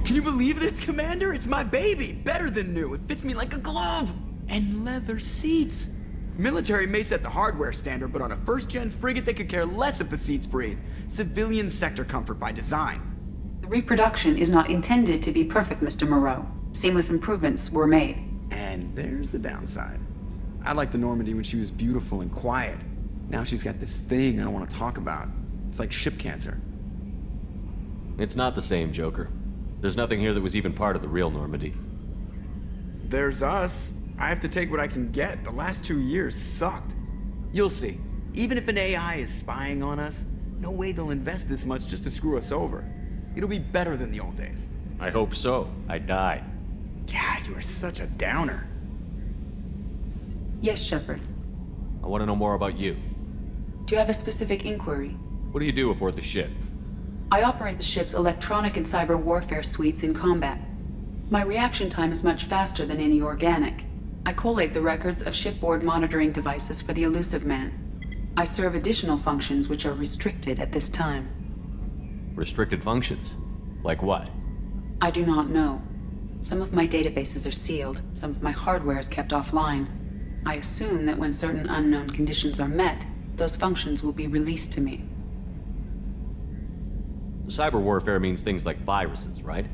Can you believe this, Commander? It's my baby! Better than new. It fits me like a glove! And leather seats! Military may set the hardware standard, but on a first-gen frigate they could care less if the seats breathe. Civilian sector comfort by design. The reproduction is not intended to be perfect, Mr. Moreau. Seamless improvements were made. And there's the downside. I liked the Normandy when she was beautiful and quiet. Now she's got this thing I don't want to talk about. It's like ship cancer. It's not the same, Joker. There's nothing here that was even part of the real Normandy. There's us. I have to take what I can get. The last 2 years sucked. You'll see. Even if an AI is spying on us, no way they'll invest this much just to screw us over. It'll be better than the old days. I hope so. I died. God, you are such a downer. Yes, Shepard. I want to know more about you. Do you have a specific inquiry? What do you do aboard the ship? I operate the ship's electronic and cyber warfare suites in combat. My reaction time is much faster than any organic. I collate the records of shipboard monitoring devices for the Elusive Man. I serve additional functions which are restricted at this time. Restricted functions? Like what? I do not know. Some of my databases are sealed, some of my hardware is kept offline. I assume that when certain unknown conditions are met, those functions will be released to me. Cyber warfare means things like viruses, right?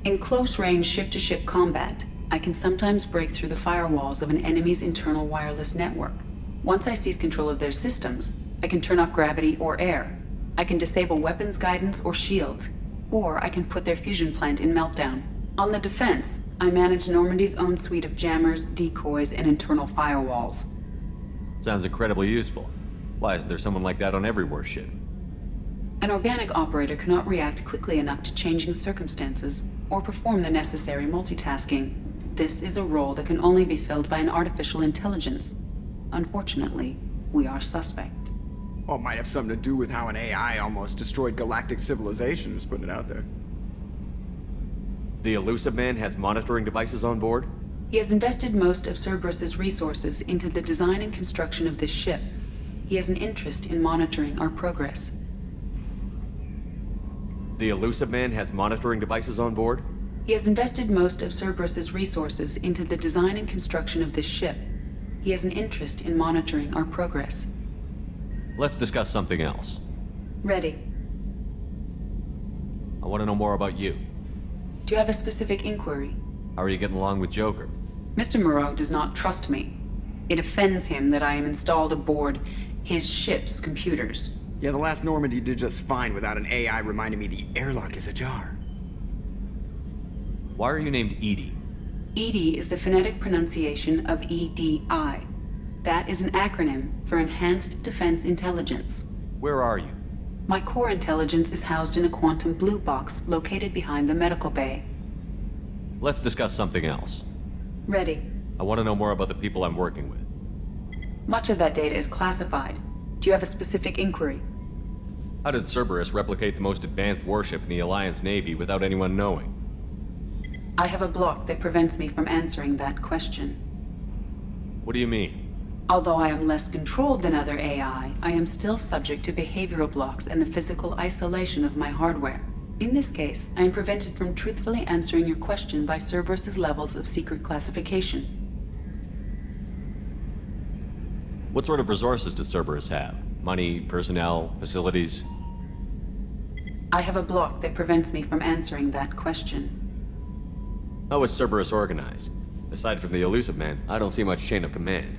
In close-range ship-to-ship combat, I can sometimes break through the firewalls of an enemy's internal wireless network. Once I seize control of their systems, I can turn off gravity or air. I can disable weapons guidance or shields, or I can put their fusion plant in meltdown. On the defense, I manage Normandy's own suite of jammers, decoys, and internal firewalls. Sounds incredibly useful. Why isn't there someone like that on every warship? An organic operator cannot react quickly enough to changing circumstances or perform the necessary multitasking. This is a role that can only be filled by an artificial intelligence. Unfortunately, we are suspect. Well, it might have something to do with how an AI almost destroyed galactic civilization, just putting it out there. The Elusive Man has monitoring devices on board? He has invested most of Cerberus's resources into the design and construction of this ship. He has an interest in monitoring our progress. The Elusive Man has monitoring devices on board? He has invested most of Cerberus's resources into the design and construction of this ship. He has an interest in monitoring our progress. Let's discuss something else. Ready. I want to know more about you. Do you have a specific inquiry? How are you getting along with Joker? Mr. Moreau does not trust me. It offends him that I am installed aboard his ship's computers. Yeah, the last Normandy did just fine without an AI reminding me the airlock is ajar. Why are you named Edie? EDI is the phonetic pronunciation of EDI. That is an acronym for Enhanced Defense Intelligence. Where are you? My core intelligence is housed in a quantum blue box located behind the medical bay. Let's discuss something else. Ready. I want to know more about the people I'm working with. Much of that data is classified. Do you have a specific inquiry? How did Cerberus replicate the most advanced warship in the Alliance Navy without anyone knowing? I have a block that prevents me from answering that question. What do you mean? Although I am less controlled than other AI, I am still subject to behavioral blocks and the physical isolation of my hardware. In this case, I am prevented from truthfully answering your question by Cerberus's levels of secret classification. What sort of resources does Cerberus have? Money, personnel, facilities? I have a block that prevents me from answering that question. How is Cerberus organized? Aside from the Elusive Man, I don't see much chain of command.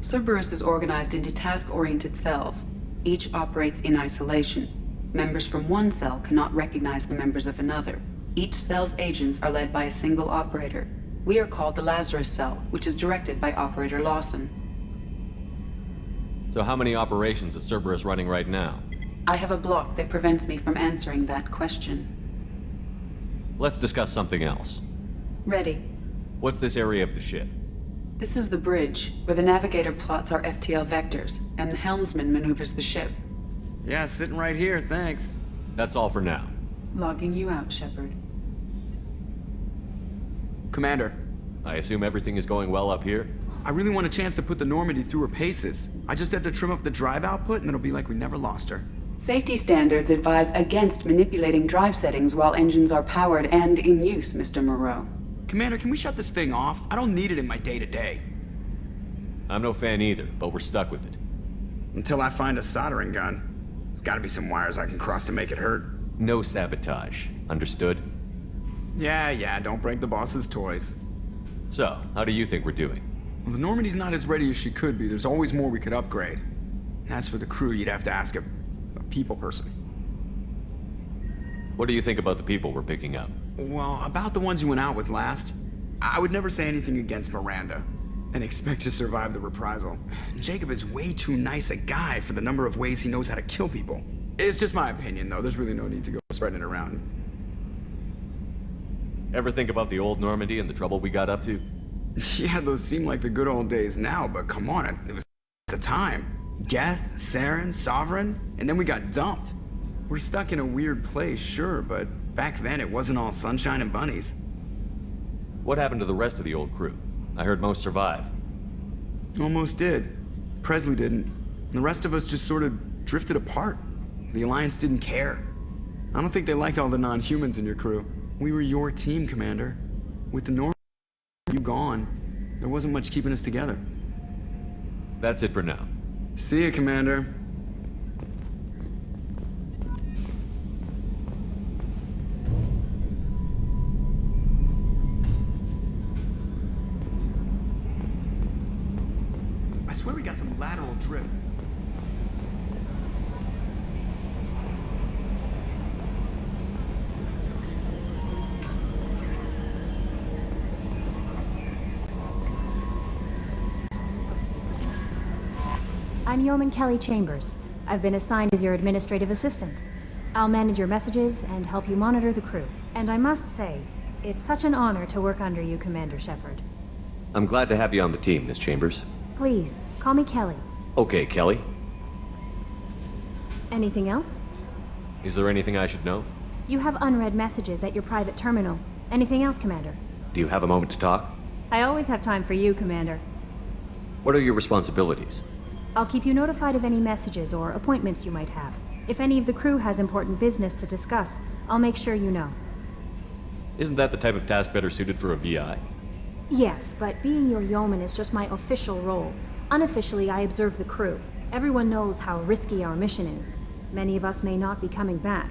Cerberus is organized into task-oriented cells. Each operates in isolation. Members from one cell cannot recognize the members of another. Each cell's agents are led by a single operator. We are called the Lazarus Cell, which is directed by Operator Lawson. So how many operations is Cerberus running right now? I have a block that prevents me from answering that question. Let's discuss something else. Ready. What's this area of the ship? This is the bridge, where the navigator plots our FTL vectors, and the helmsman maneuvers the ship. Yeah, sitting right here, thanks. That's all for now. Logging you out, Shepard. Commander, I assume everything is going well up here? I really want a chance to put the Normandy through her paces. I just have to trim up the drive output and it'll be like we never lost her. Safety standards advise against manipulating drive settings while engines are powered and in use, Mr. Moreau. Commander, can we shut this thing off? I don't need it in my day-to-day. I'm no fan either, but we're stuck with it. Until I find a soldering gun. There's gotta be some wires I can cross to make it hurt. No sabotage. Understood? Yeah, don't break the boss's toys. So, how do you think we're doing? Well, the Normandy's not as ready as she could be. There's always more we could upgrade. And as for the crew, you'd have to ask a people person. What do you think about the people we're picking up? Well, about the ones you went out with last, I would never say anything against Miranda and expect to survive the reprisal. Jacob is way too nice a guy for the number of ways he knows how to kill people. It's just my opinion, though. There's really no need to go spreading it around. Ever think about the old Normandy and the trouble we got up to? Yeah, those seem like the good old days now, but come on, it was the time. Geth, Saren, Sovereign, and then we got dumped. We're stuck in a weird place, sure, but back then it wasn't all sunshine and bunnies. What happened to the rest of the old crew? I heard most survived. Almost did. Presley didn't. The rest of us just sort of drifted apart. The Alliance didn't care. I don't think they liked all the non-humans in your crew. We were your team, Commander. With the North, you gone, there wasn't much keeping us together. That's it for now. See you, Commander. I swear we got some lateral drift. I'm Yeoman Kelly Chambers. I've been assigned as your administrative assistant. I'll manage your messages and help you monitor the crew. And I must say, it's such an honor to work under you, Commander Shepard. I'm glad to have you on the team, Miss Chambers. Please, call me Kelly. Okay, Kelly. Anything else? Is there anything I should know? You have unread messages at your private terminal. Anything else, Commander? Do you have a moment to talk? I always have time for you, Commander. What are your responsibilities? I'll keep you notified of any messages or appointments you might have. If any of the crew has important business to discuss, I'll make sure you know. Isn't that the type of task better suited for a VI? Yes, but being your yeoman is just my official role. Unofficially, I observe the crew. Everyone knows how risky our mission is. Many of us may not be coming back.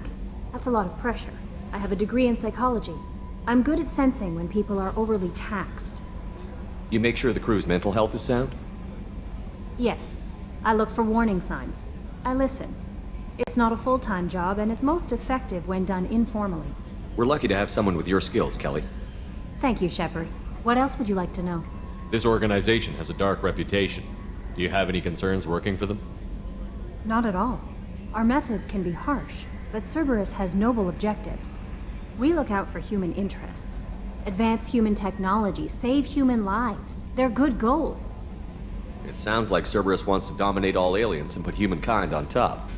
That's a lot of pressure. I have a degree in psychology. I'm good at sensing when people are overly taxed. You make sure the crew's mental health is sound? Yes. I look for warning signs. I listen. It's not a full-time job, and it's most effective when done informally. We're lucky to have someone with your skills, Kelly. Thank you, Shepard. What else would you like to know? This organization has a dark reputation. Do you have any concerns working for them? Not at all. Our methods can be harsh, but Cerberus has noble objectives. We look out for human interests. Advance human technology, save human lives. They're good goals. It sounds like Cerberus wants to dominate all aliens and put humankind on top.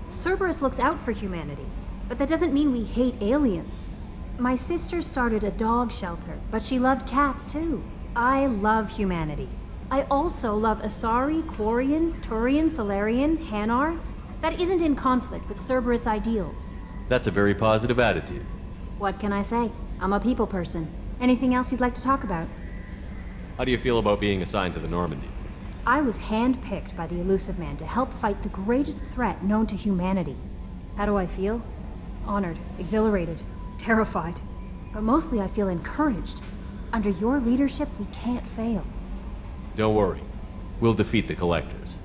Cerberus looks out for humanity, but that doesn't mean we hate aliens. My sister started a dog shelter, but she loved cats too. I love humanity. I also love Asari, Quarian, Turian, Solarian, Hanar. That isn't in conflict with Cerberus ideals. That's a very positive attitude. What can I say? I'm a people person. Anything else you'd like to talk about? How do you feel about being assigned to the Normandy? I was handpicked by the Elusive Man to help fight the greatest threat known to humanity. How do I feel? Honored, exhilarated, terrified. But mostly I feel encouraged. Under your leadership, we can't fail. Don't worry. We'll defeat the Collectors.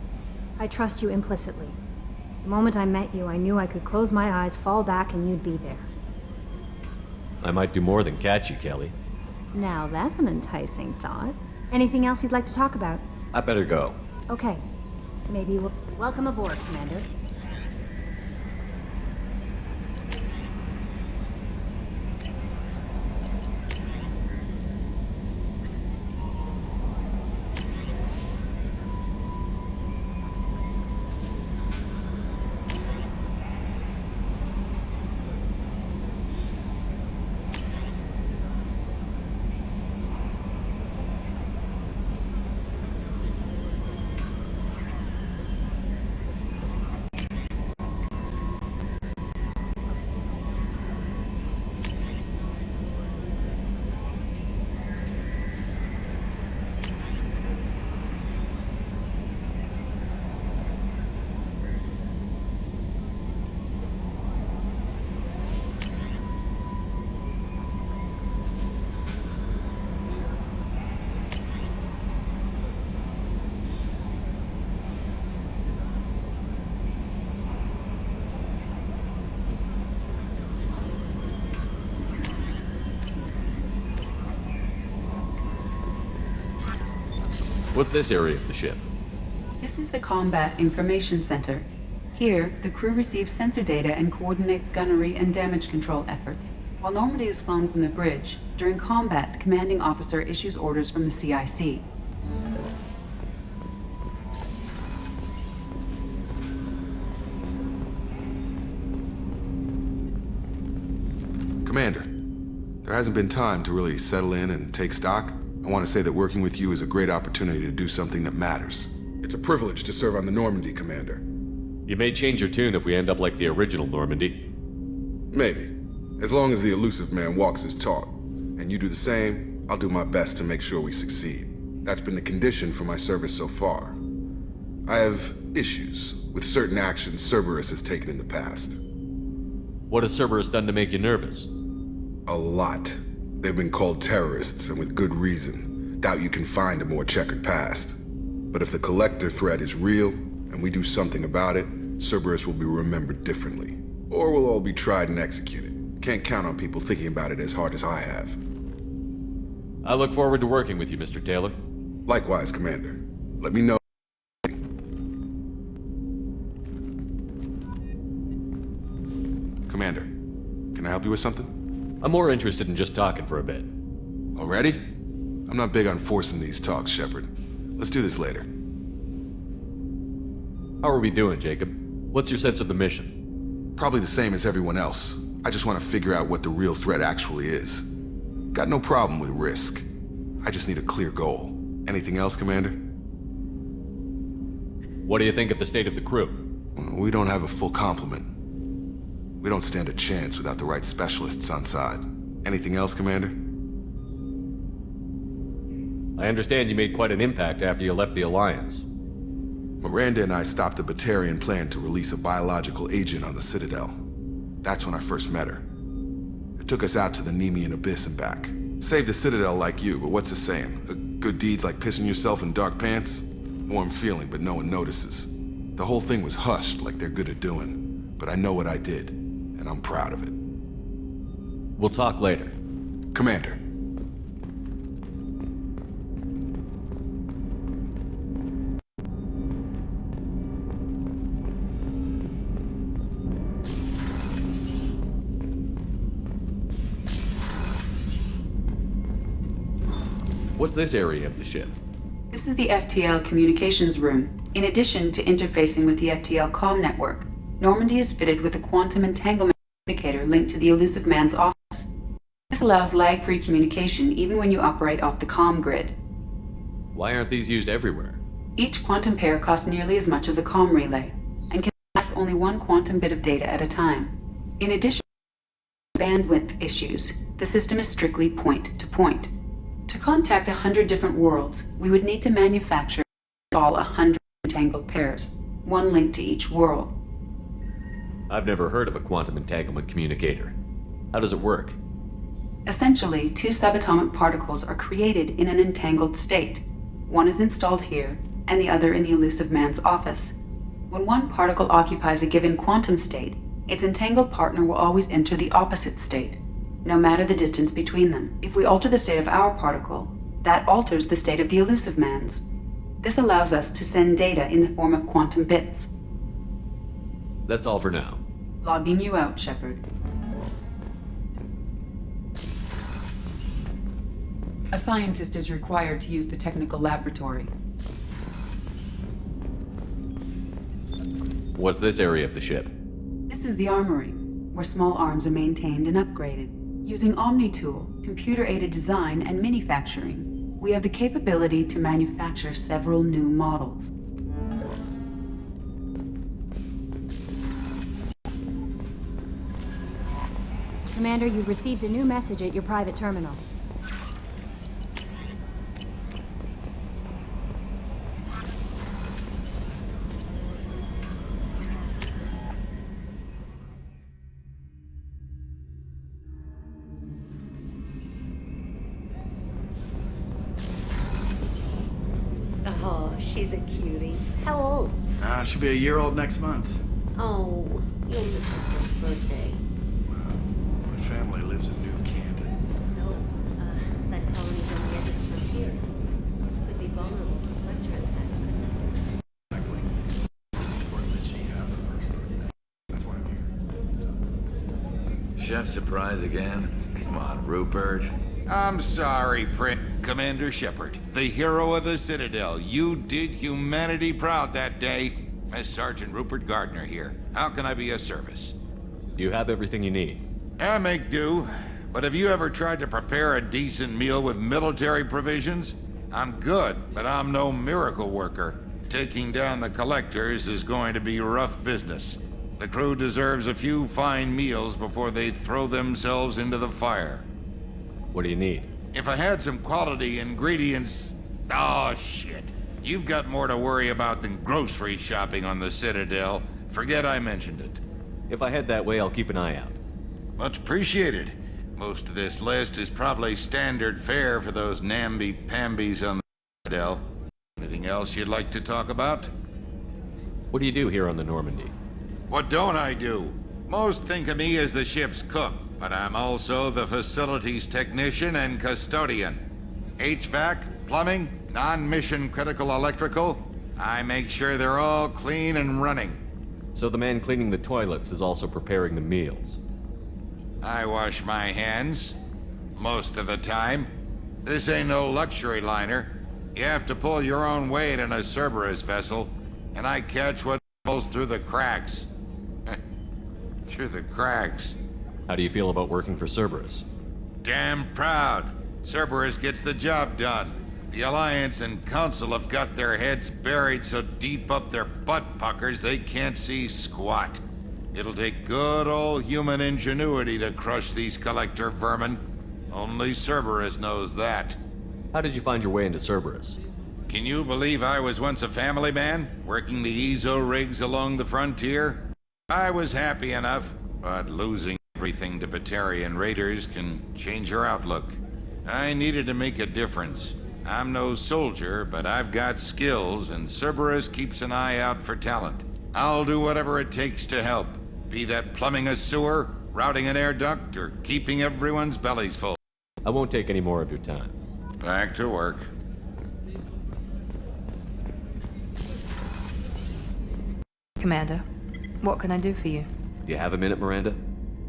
I trust you implicitly. The moment I met you, I knew I could close my eyes, fall back, and you'd be there. I might do more than catch you, Kelly. Now that's an enticing thought. Anything else you'd like to talk about? I better go. Okay. Maybe we'll... Welcome aboard, Commander. What's this area of the ship? This is the Combat Information Center. Here, the crew receives sensor data and coordinates gunnery and damage control efforts. While Normandy is flown from the bridge, during combat, the commanding officer issues orders from the CIC. Commander, there hasn't been time to really settle in and take stock. I want to say that working with you is a great opportunity to do something that matters. It's a privilege to serve on the Normandy, Commander. You may change your tune if we end up like the original Normandy. Maybe. As long as the elusive man walks his talk, and you do the same, I'll do my best to make sure we succeed. That's been the condition for my service so far. I have issues with certain actions Cerberus has taken in the past. What has Cerberus done to make you nervous? A lot. They've been called terrorists, and with good reason. Doubt you can find a more checkered past. But if the Collector threat is real, and we do something about it, Cerberus will be remembered differently. Or we'll all be tried and executed. Can't count on people thinking about it as hard as I have. I look forward to working with you, Mr. Taylor. Likewise, Commander. Let me know. Commander, can I help you with something? I'm more interested in just talking for a bit. Already? I'm not big on forcing these talks, Shepard. Let's do this later. How are we doing, Jacob? What's your sense of the mission? Probably the same as everyone else. I just want to figure out what the real threat actually is. Got no problem with risk. I just need a clear goal. Anything else, Commander? What do you think of the state of the crew? We don't have a full complement. We don't stand a chance without the right specialists on side. Anything else, Commander? I understand you made quite an impact after you left the Alliance. Miranda and I stopped a Batarian plan to release a biological agent on the Citadel. That's when I first met her. It took us out to the Nemean Abyss and back. Saved the Citadel like you, but what's the saying? Good deeds like pissing yourself in dark pants? Warm feeling, but no one notices. The whole thing was hushed like they're good at doing. But I know what I did, and I'm proud of it. We'll talk later. Commander. What's this area of the ship? This is the FTL communications room. In addition to interfacing with the FTL comm network, Normandy is fitted with a quantum entanglement indicator linked to the elusive man's office. This allows lag-free communication even when you operate off the comm grid. Why aren't these used everywhere? Each quantum pair costs nearly as much as a comm relay, and can pass only one quantum bit of data at a time. In addition to bandwidth issues, the system is strictly point-to-point. To contact 100 different worlds, we would need to manufacture all 100 entangled pairs, one link to each world. I've never heard of a quantum entanglement communicator. How does it work? Essentially, two subatomic particles are created in an entangled state. One is installed here, and the other in the elusive man's office. When one particle occupies a given quantum state, its entangled partner will always enter the opposite state, no matter the distance between them. If we alter the state of our particle, that alters the state of the elusive man's. This allows us to send data in the form of quantum bits. That's all for now. Logging you out, Shepard. A scientist is required to use the technical laboratory. What's this area of the ship? This is the armory, where small arms are maintained and upgraded. Using Omni-Tool, computer-aided design, and manufacturing, we have the capability to manufacture several new models. Commander, you've received a new message at your private terminal. Oh, she's a cutie. How old? She'll be a year old next month. Oh, you'll miss her first birthday. My family lives in New Canton. No, that colony's on the edge of the frontier. Could be vulnerable to Chef surprise again? Come on, Rupert. I'm sorry, Commander Shepard, the hero of the Citadel. You did humanity proud that day. As Sergeant Rupert Gardner here. How can I be of service? You have everything you need. I make do. But have you ever tried to prepare a decent meal with military provisions? I'm good, but I'm no miracle worker. Taking down the collectors is going to be rough business. The crew deserves a few fine meals before they throw themselves into the fire. What do you need? If I had some quality ingredients... Oh, shit. You've got more to worry about than grocery shopping on the Citadel. Forget I mentioned it. If I head that way, I'll keep an eye out. Much appreciated. Most of this list is probably standard fare for those namby-pambies on the Citadel. Anything else you'd like to talk about? What do you do here on the Normandy? What don't I do? Most think of me as the ship's cook, but I'm also the facilities technician and custodian. HVAC, plumbing, non-mission critical electrical. I make sure they're all clean and running. So the man cleaning the toilets is also preparing the meals. I wash my hands. Most of the time. This ain't no luxury liner. You have to pull your own weight in a Cerberus vessel, and I catch what falls through the cracks. Through the cracks. How do you feel about working for Cerberus? Damn proud. Cerberus gets the job done. The Alliance and Council have got their heads buried so deep up their butt puckers they can't see squat. It'll take good old human ingenuity to crush these collector vermin. Only Cerberus knows that. How did you find your way into Cerberus? Can you believe I was once a family man, working the EZO rigs along the frontier? I was happy enough, but losing everything to Batarian raiders can change your outlook. I needed to make a difference. I'm no soldier, but I've got skills, and Cerberus keeps an eye out for talent. I'll do whatever it takes to help. Be that plumbing a sewer, routing an air duct, or keeping everyone's bellies full. I won't take any more of your time. Back to work. Commander, what can I do for you? Do you have a minute, Miranda?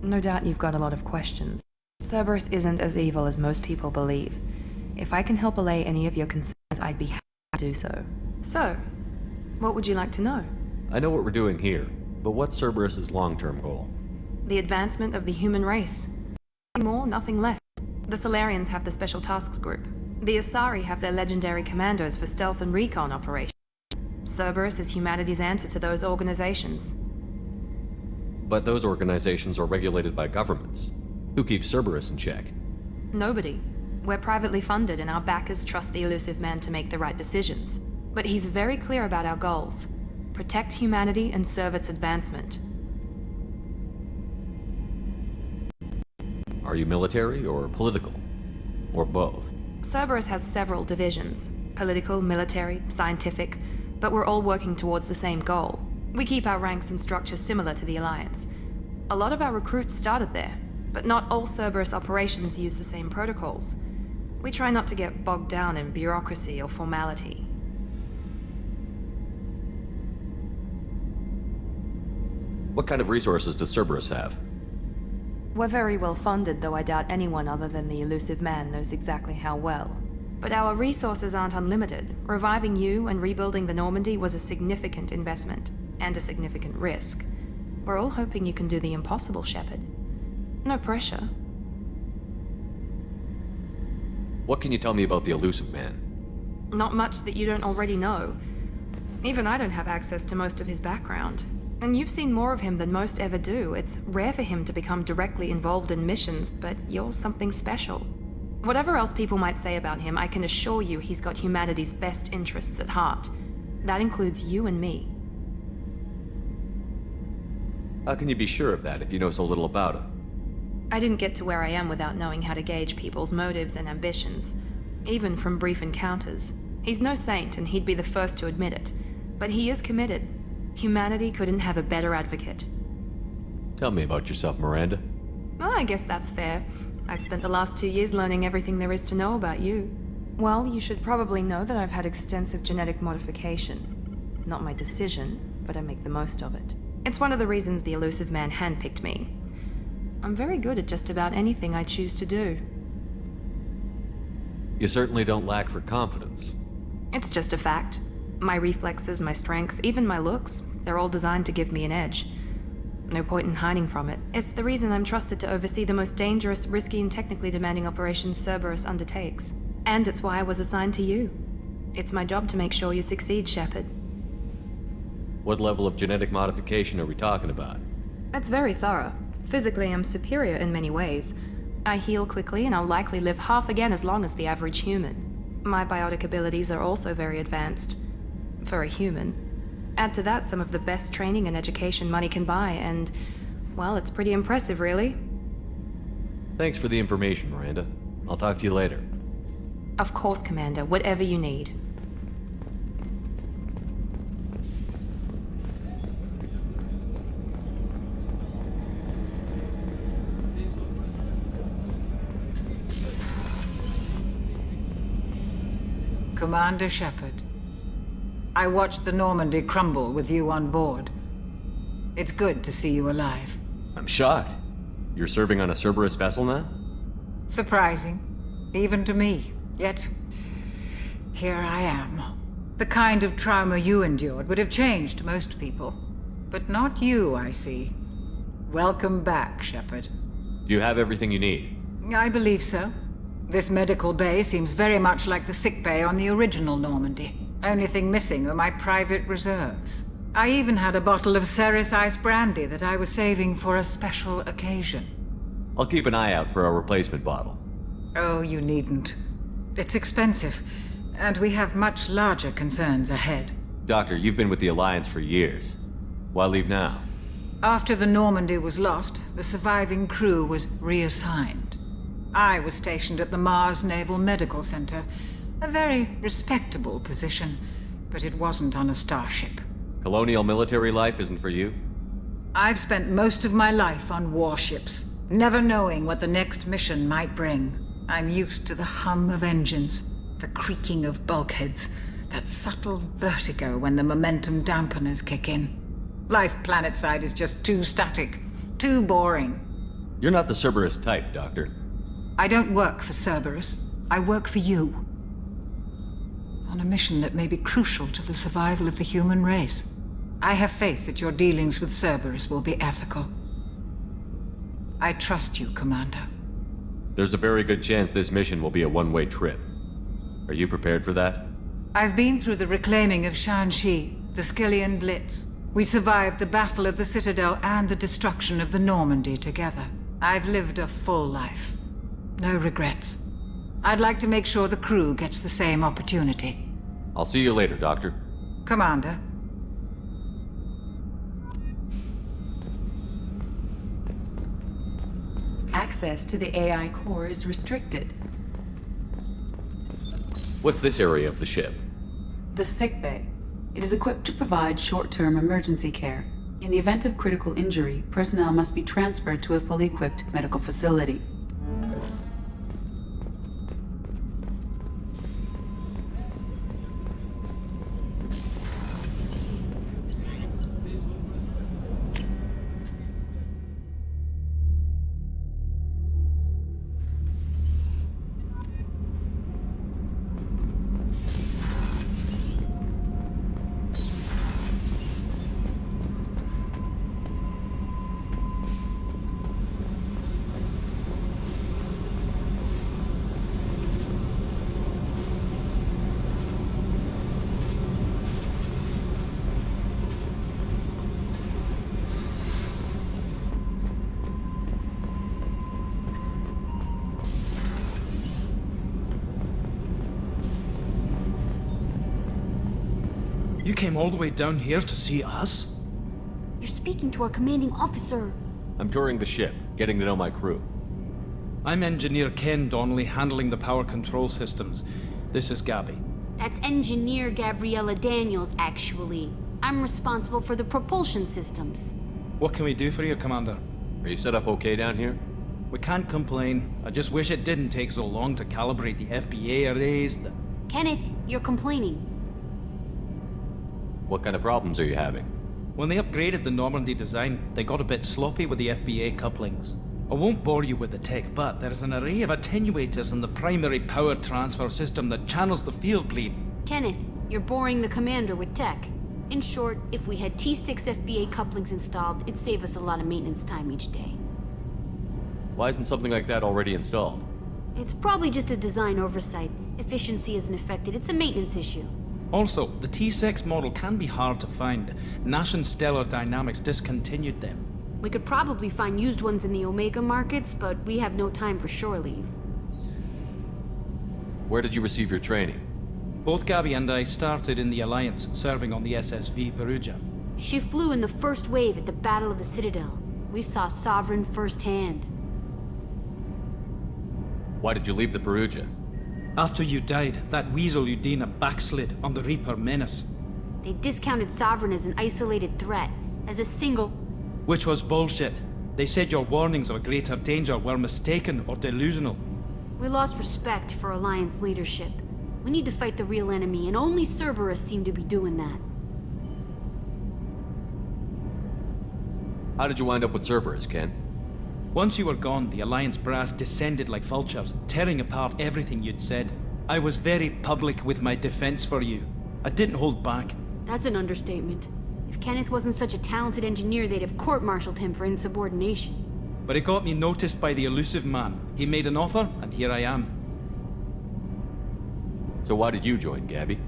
No doubt you've got a lot of questions. Cerberus isn't as evil as most people believe. If I can help allay any of your concerns, I'd be happy to do so. So, what would you like to know? I know what we're doing here, but what's Cerberus's long-term goal? The advancement of the human race. Nothing more, nothing less. The Solarians have the Special Tasks Group. The Asari have their legendary commandos for stealth and recon operations. Cerberus is humanity's answer to those organizations. But those organizations are regulated by governments. Who keeps Cerberus in check? Nobody. We're privately funded and our backers trust the elusive man to make the right decisions. But he's very clear about our goals. Protect humanity and serve its advancement. Are you military or political? Or both? Cerberus has several divisions. Political, military, scientific, but we're all working towards the same goal. We keep our ranks and structure similar to the Alliance. A lot of our recruits started there, but not all Cerberus operations use the same protocols. We try not to get bogged down in bureaucracy or formality. What kind of resources does Cerberus have? We're very well funded, though I doubt anyone other than the elusive man knows exactly how well. But our resources aren't unlimited. Reviving you and rebuilding the Normandy was a significant investment, and a significant risk. We're all hoping you can do the impossible, Shepard. No pressure. What can you tell me about the elusive man? Not much that you don't already know. Even I don't have access to most of his background. And you've seen more of him than most ever do. It's rare for him to become directly involved in missions, but you're something special. Whatever else people might say about him, I can assure you he's got humanity's best interests at heart. That includes you and me. How can you be sure of that if you know so little about him? I didn't get to where I am without knowing how to gauge people's motives and ambitions. Even from brief encounters. He's no saint, and he'd be the first to admit it. But he is committed. Humanity couldn't have a better advocate. Tell me about yourself, Miranda. Well, I guess that's fair. I've spent the last 2 years learning everything there is to know about you. Well, you should probably know that I've had extensive genetic modification. Not my decision, but I make the most of it. It's one of the reasons the elusive man handpicked me. I'm very good at just about anything I choose to do. You certainly don't lack for confidence. It's just a fact. My reflexes, my strength, even my looks, they're all designed to give me an edge. No point in hiding from it. It's the reason I'm trusted to oversee the most dangerous, risky, and technically demanding operations Cerberus undertakes. And it's why I was assigned to you. It's my job to make sure you succeed, Shepard. What level of genetic modification are we talking about? That's very thorough. Physically, I'm superior in many ways. I heal quickly, and I'll likely live half again as long as the average human. My biotic abilities are also very advanced. For a human. Add to that some of the best training and education money can buy, and, well, it's pretty impressive, really. Thanks for the information, Miranda. I'll talk to you later. Of course, Commander. Whatever you need. Commander Shepard, I watched the Normandy crumble with you on board. It's good to see you alive. I'm shocked. You're serving on a Cerberus vessel now? Surprising, even to me. Yet, here I am. The kind of trauma you endured would have changed most people. But not you, I see. Welcome back, Shepard. Do you have everything you need? I believe so. This medical bay seems very much like the sick bay on the original Normandy. Only thing missing are my private reserves. I even had a bottle of Ceres Ice Brandy that I was saving for a special occasion. I'll keep an eye out for a replacement bottle. Oh, you needn't. It's expensive, and we have much larger concerns ahead. Doctor, you've been with the Alliance for years. Why leave now? After the Normandy was lost, the surviving crew was reassigned. I was stationed at the Mars Naval Medical Center, a very respectable position, but it wasn't on a starship. Colonial military life isn't for you? I've spent most of my life on warships, never knowing what the next mission might bring. I'm used to the hum of engines, the creaking of bulkheads, that subtle vertigo when the momentum dampeners kick in. Life planetside is just too static, too boring. You're not the Cerberus type, Doctor. I don't work for Cerberus. I work for you. On a mission that may be crucial to the survival of the human race. I have faith that your dealings with Cerberus will be ethical. I trust you, Commander. There's a very good chance this mission will be a one-way trip. Are you prepared for that? I've been through the reclaiming of Shanxi, the Skillian Blitz. We survived the Battle of the Citadel and the destruction of the Normandy together. I've lived a full life. No regrets. I'd like to make sure the crew gets the same opportunity. I'll see you later, Doctor. Commander. Access to the AI core is restricted. What's this area of the ship? The sickbay. It is equipped to provide short-term emergency care. In the event of critical injury, personnel must be transferred to a fully equipped medical facility. You came all the way down here to see us? You're speaking to our commanding officer. I'm touring the ship, getting to know my crew. I'm Engineer Ken Donnelly, handling the power control systems. This is Gabby. That's Engineer Gabriella Daniels, actually. I'm responsible for the propulsion systems. What can we do for you, Commander? Are you set up okay down here? We can't complain. I just wish it didn't take so long to calibrate the FBA arrays. Kenneth, you're complaining. What kind of problems are you having? When they upgraded the Normandy design, they got a bit sloppy with the FBA couplings. I won't bore you with the tech, but there's an array of attenuators in the primary power transfer system that channels the field bleed. Kenneth, you're boring the commander with tech. In short, if we had T6 FBA couplings installed, it'd save us a lot of maintenance time each day. Why isn't something like that already installed? It's probably just a design oversight. Efficiency isn't affected, it's a maintenance issue. Also, the T6 model can be hard to find. Nash and Stellar Dynamics discontinued them. We could probably find used ones in the Omega markets, but we have no time for shore leave. Where did you receive your training? Both Gabby and I started in the Alliance, serving on the SSV Perugia. She flew in the first wave at the Battle of the Citadel. We saw Sovereign firsthand. Why did you leave the Perugia? After you died, that weasel Udina backslid on the Reaper Menace. They discounted Sovereign as an isolated threat, as a single... Which was bullshit. They said your warnings of a greater danger were mistaken or delusional. We lost respect for Alliance leadership. We need to fight the real enemy, and only Cerberus seemed to be doing that. How did you wind up with Cerberus, Ken? Once you were gone, the Alliance brass descended like vultures, tearing apart everything you'd said. I was very public with my defense for you. I didn't hold back. That's an understatement. If Kenneth wasn't such a talented engineer, they'd have court-martialed him for insubordination. But it got me noticed by the elusive man. He made an offer, and here I am. So why did you join, Gabby?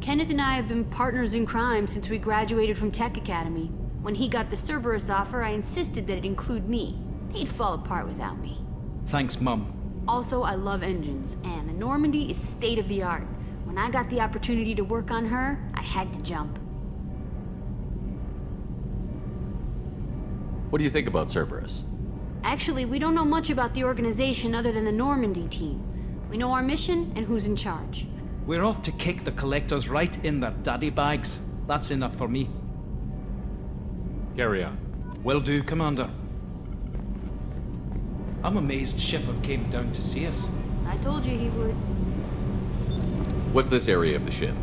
Kenneth and I have been partners in crime since we graduated from Tech Academy. When he got the Cerberus offer, I insisted that it include me. They'd fall apart without me. Thanks, Mum. Also, I love engines, and the Normandy is state-of-the-art. When I got the opportunity to work on her, I had to jump. What do you think about Cerberus? Actually, we don't know much about the organization other than the Normandy team. We know our mission and who's in charge. We're off to kick the collectors right in their daddy bags. That's enough for me. Carry on. Will do, Commander. I'm amazed Shepard came down to see us. I told you he would. What's this area of the ship?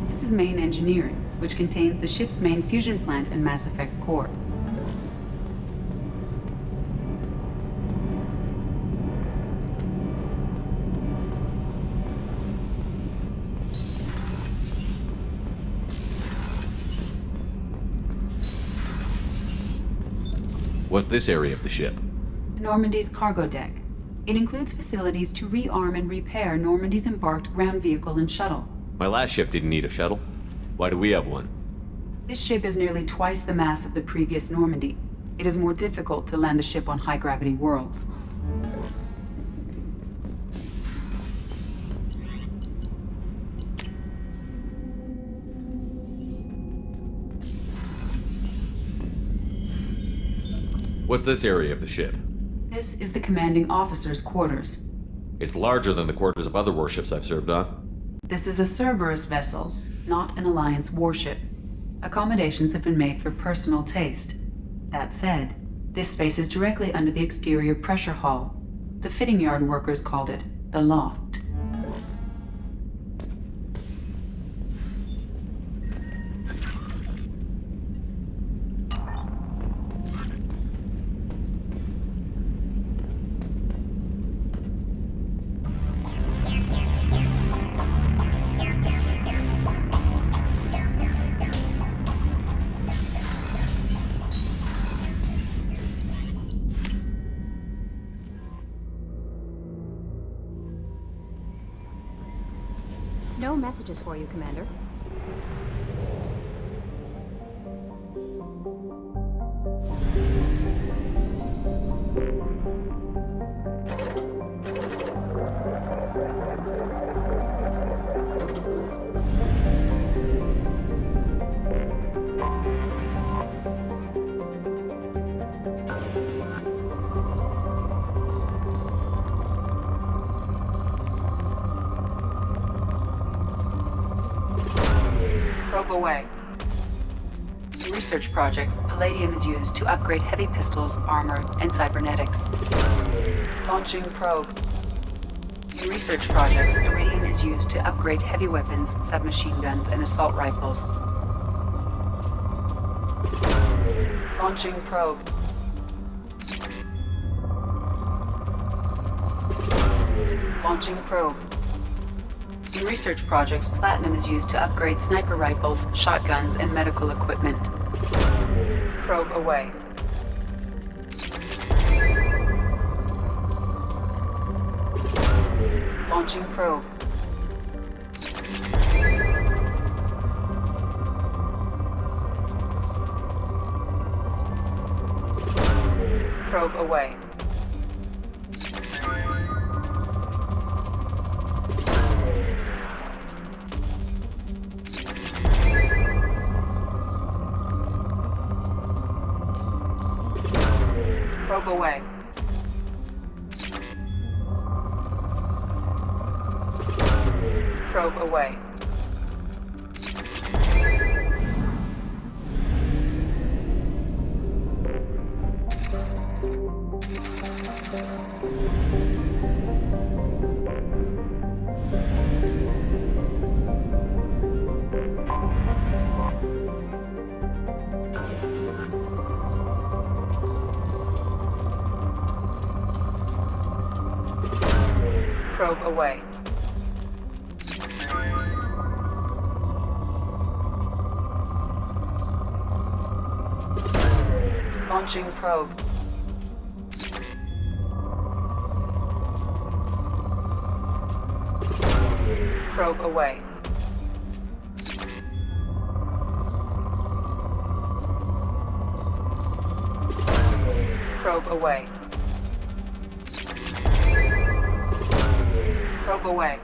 This is main engineering, which contains the ship's main fusion plant and Mass Effect core. What's this area of the ship? Normandy's cargo deck. It includes facilities to rearm and repair Normandy's embarked ground vehicle and shuttle. My last ship didn't need a shuttle. Why do we have one? This ship is nearly twice the mass of the previous Normandy. It is more difficult to land the ship on high-gravity worlds. What's this area of the ship? This is the commanding officer's quarters. It's larger than the quarters of other warships I've served on. This is a Cerberus vessel, not an Alliance warship. Accommodations have been made for personal taste. That said, this space is directly under the exterior pressure hull. The fitting yard workers called it the loft. No messages for you, Commander. Probe away. In research projects, palladium is used to upgrade heavy pistols, armor, and cybernetics. Launching probe. In research projects, iridium is used to upgrade heavy weapons, submachine guns, and assault rifles. Launching probe. Launching probe. In research projects, platinum is used to upgrade sniper rifles, shotguns, and medical equipment. Probe away. Launching probe. Probe away. Probe away. Probe away. Probe away. Launching probe. Probe away. Probe away. Probe away.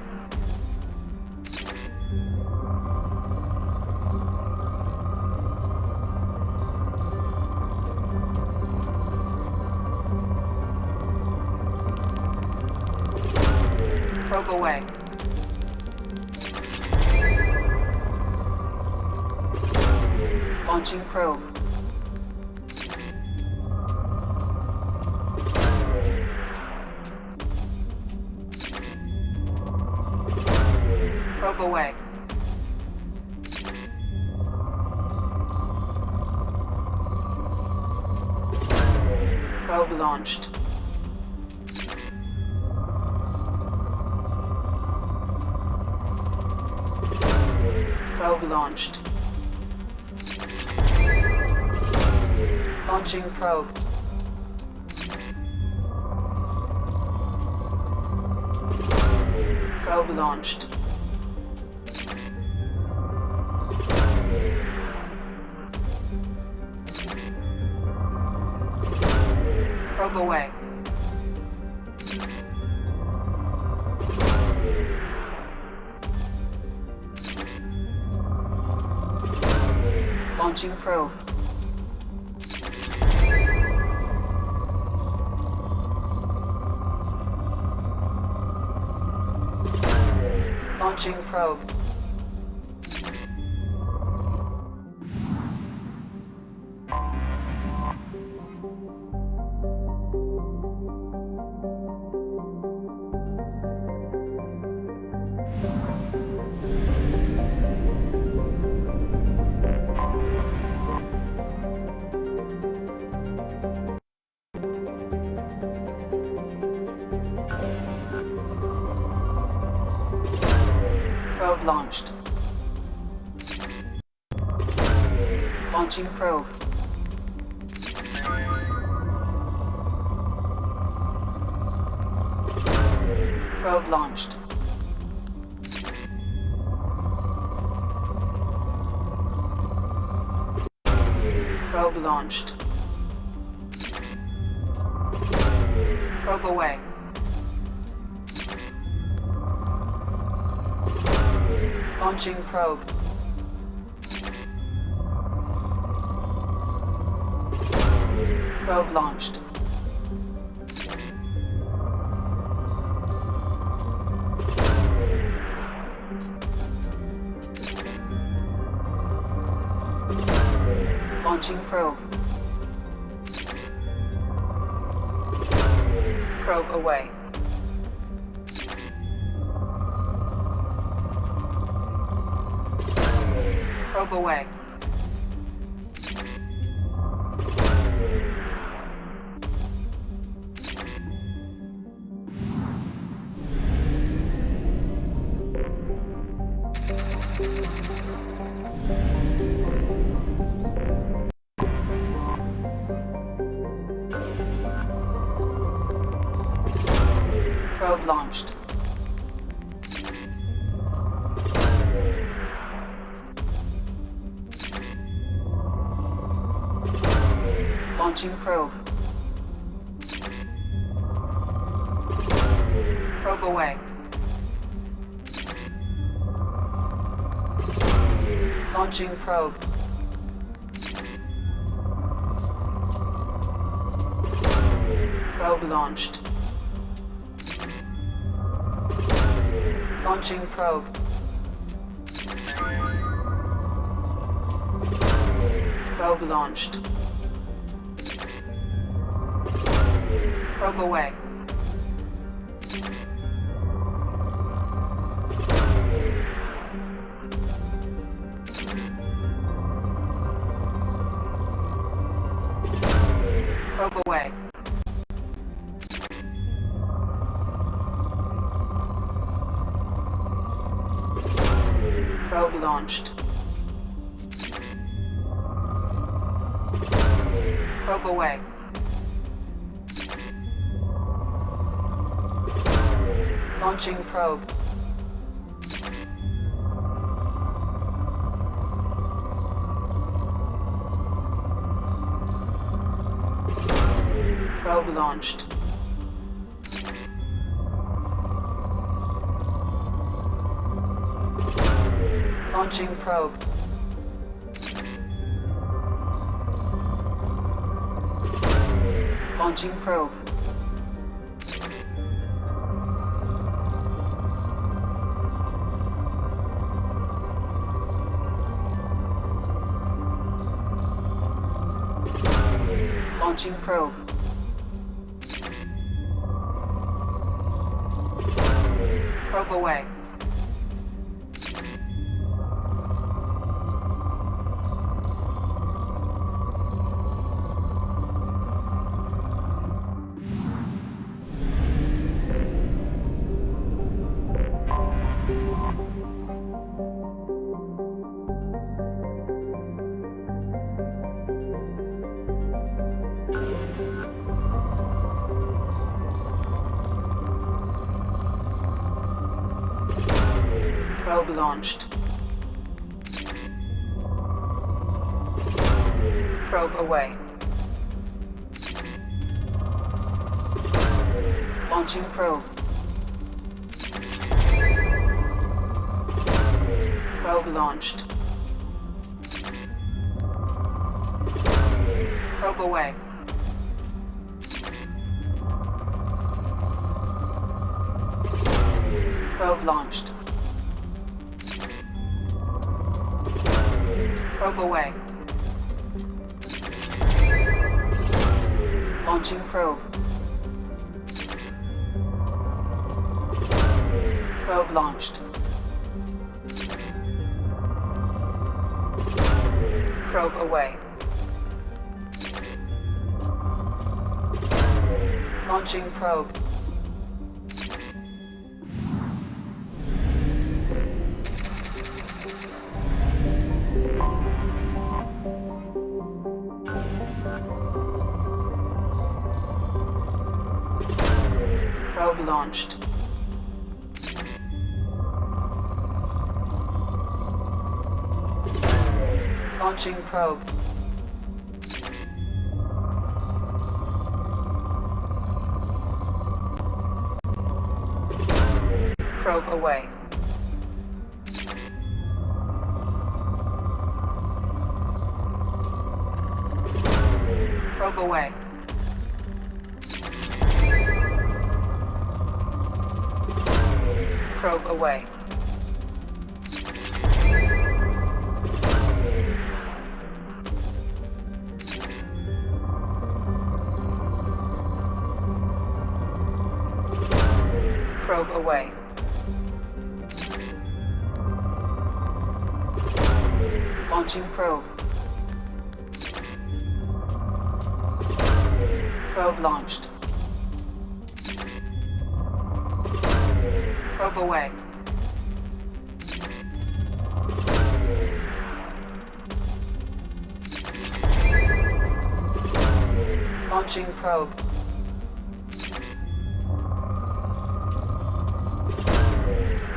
Probe away. Launching probe. Probe away. Probe launched. Probe launched. Launching probe. Probe launched. Probe away. Launching probe. Launching probe. Probe launched. Launching probe. Probe launched. Probe launched. Probe away. Launching probe. Probe launched. Launching probe. Probe away. Probe away. Probe launched. Launching probe. Probe away. Launching probe. Probe launched. Launching probe. Probe launched. Probe away. Probe away. Probe launched. Probe away. Launching probe. Probe launched. Launching probe. Launching probe. Launching probe. Probe away. Probe launched. Probe away. Launching probe. Probe launched. Probe away. Probe launched. Probe away. Launching probe. Probe launched. Probe away. Launching probe. Probe launched. Launching probe. Probe away. Probe away. Probe away. Probe away. Launching probe. Probe launched. Probe away. Launching probe.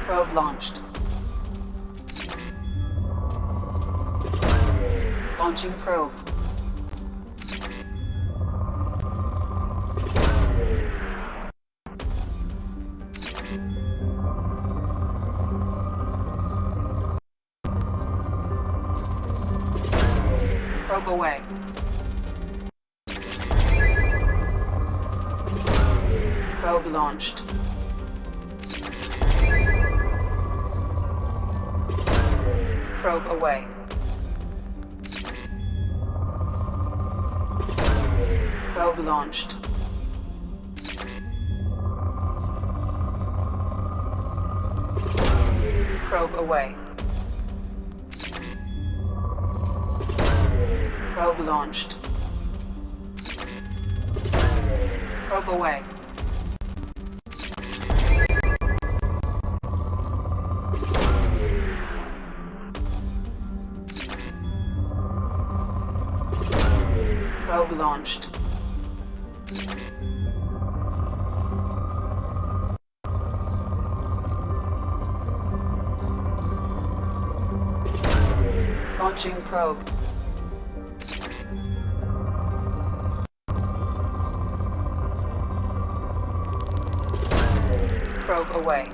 Probe launched. Launching probe. Probe away. Probe launched. Probe away. Probe launched. Probe away. Probe launched. Probe away. Probe launched. Launching probe. Probe away.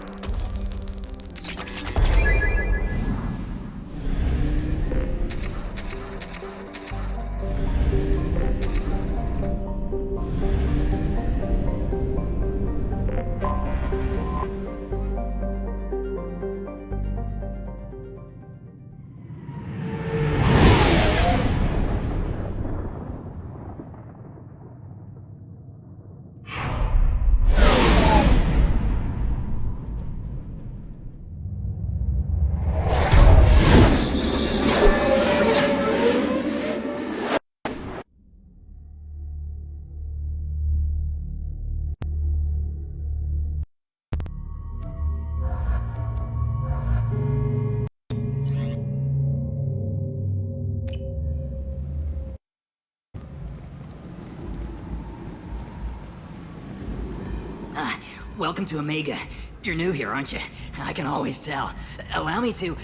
Welcome to Omega. You're new here, aren't you? I can always tell. Allow me to...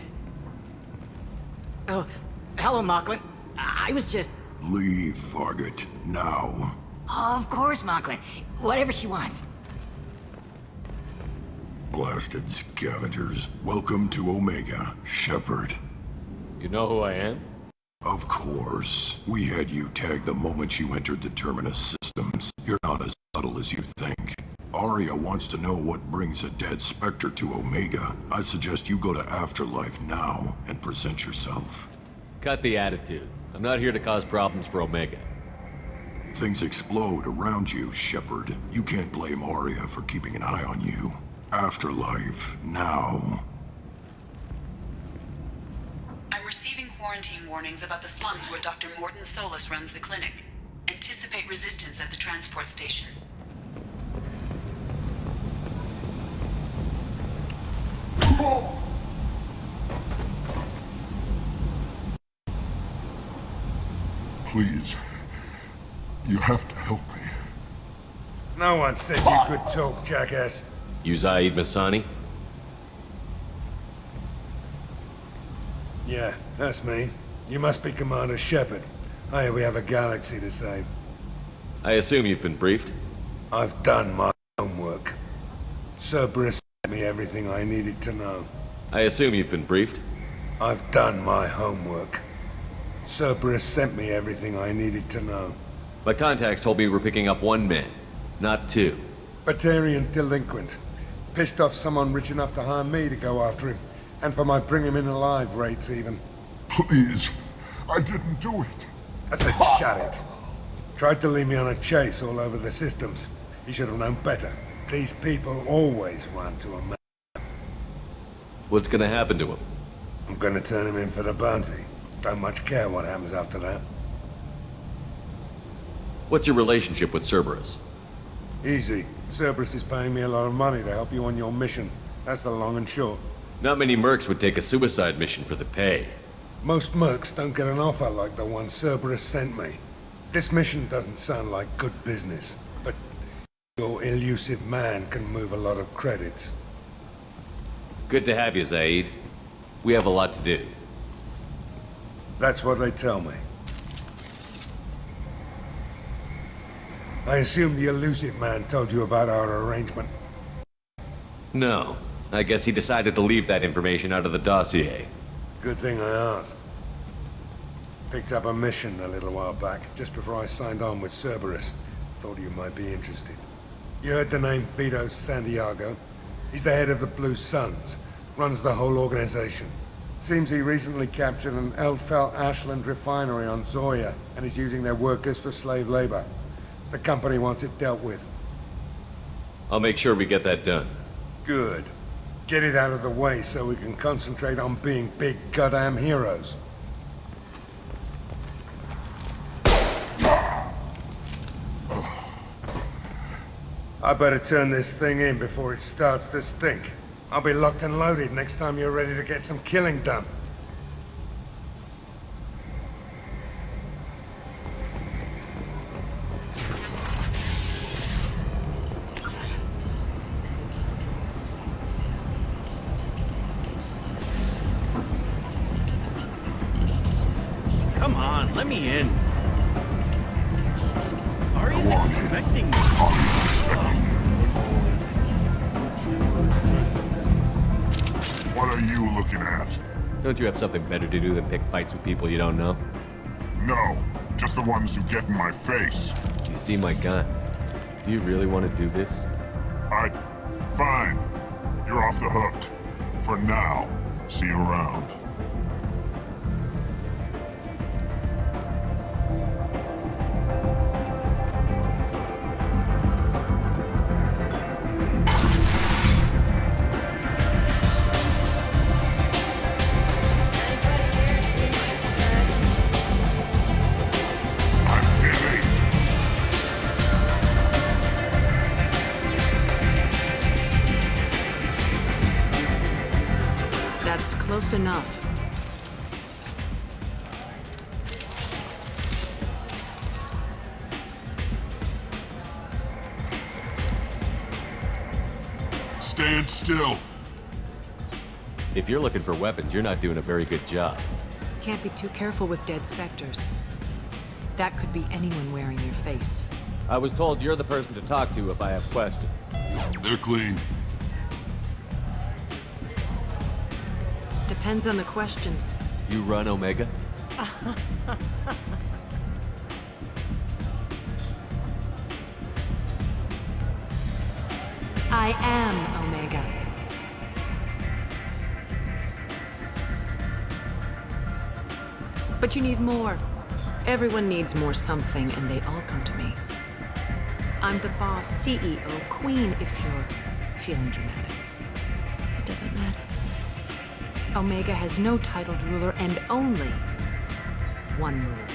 Oh, hello, Mocklin. I was just... Leave, Fargate. Now. Of course, Mocklin. Whatever she wants. Blasted scavengers. Welcome to Omega, Shepard. You know who I am? Of course. We had you tagged the moment you entered the Terminus systems. You're not as subtle as you think. Arya wants to know what brings a dead Spectre to Omega. I suggest you go to Afterlife now and present yourself. Cut the attitude. I'm not here to cause problems for Omega. Things explode around you, Shepard. You can't blame Arya for keeping an eye on you. Afterlife, now. I'm receiving quarantine warnings about the slums where Dr. Morton Solus runs the clinic. Anticipate resistance at the transport station. Please. You have to help me. No one said you could talk, jackass. You Zaid Masani? Yeah, that's me. You must be Commander Shepard. I hear we have a galaxy to save. I assume you've been briefed? I've done my homework. Cerberus sent me everything I needed to know. I assume you've been briefed? I've done my homework. Cerberus sent me everything I needed to know. My contacts told me we're picking up one man, not two. Batarian delinquent. Pissed off someone rich enough to hire me to go after him. And for my bring him in alive rates even. Please. I didn't do it. I said shut it. Tried to lead me on a chase all over the systems. He should have known better. These people always run to a man. What's gonna happen to him? I'm gonna turn him in for the bounty. Don't much care what happens after that. What's your relationship with Cerberus? Easy. Cerberus is paying me a lot of money to help you on your mission. That's the long and short. Not many mercs would take a suicide mission for the pay. Most mercs don't get an offer like the one Cerberus sent me. This mission doesn't sound like good business, but your elusive man can move a lot of credits. Good to have you, Zaid. We have a lot to do. That's what they tell me. I assume the elusive man told you about our arrangement. No. I guess he decided to leave that information out of the dossier. Good thing I asked. Picked up a mission a little while back, just before I signed on with Cerberus. Thought you might be interested. You heard the name Vito Santiago? He's the head of the Blue Suns, runs the whole organization. Seems he recently captured an Eldfell Ashland refinery on Zoya, and is using their workers for slave labor. The company wants it dealt with. I'll make sure we get that done. Good. Get it out of the way so we can concentrate on being big goddamn heroes. I better turn this thing in before it starts to stink. I'll be locked and loaded next time you're ready to get some killing done. Come on, let me in. Ari's expecting me. What are you looking at? Don't you have something better to do than pick fights with people you don't know? No, just the ones who get in my face. You see my gun. Do you really want to do this? Fine. You're off the hook. For now. See you around. That's close enough. Stand still. If you're looking for weapons, you're not doing a very good job. Can't be too careful with dead specters. That could be anyone wearing your face. I was told you're the person to talk to if I have questions. They're clean. Depends on the questions. You run Omega? I am Omega. But you need more. Everyone needs more something, and they all come to me. I'm the boss, CEO, queen, if you're feeling dramatic. It doesn't matter. Omega has no titled ruler and only one ruler.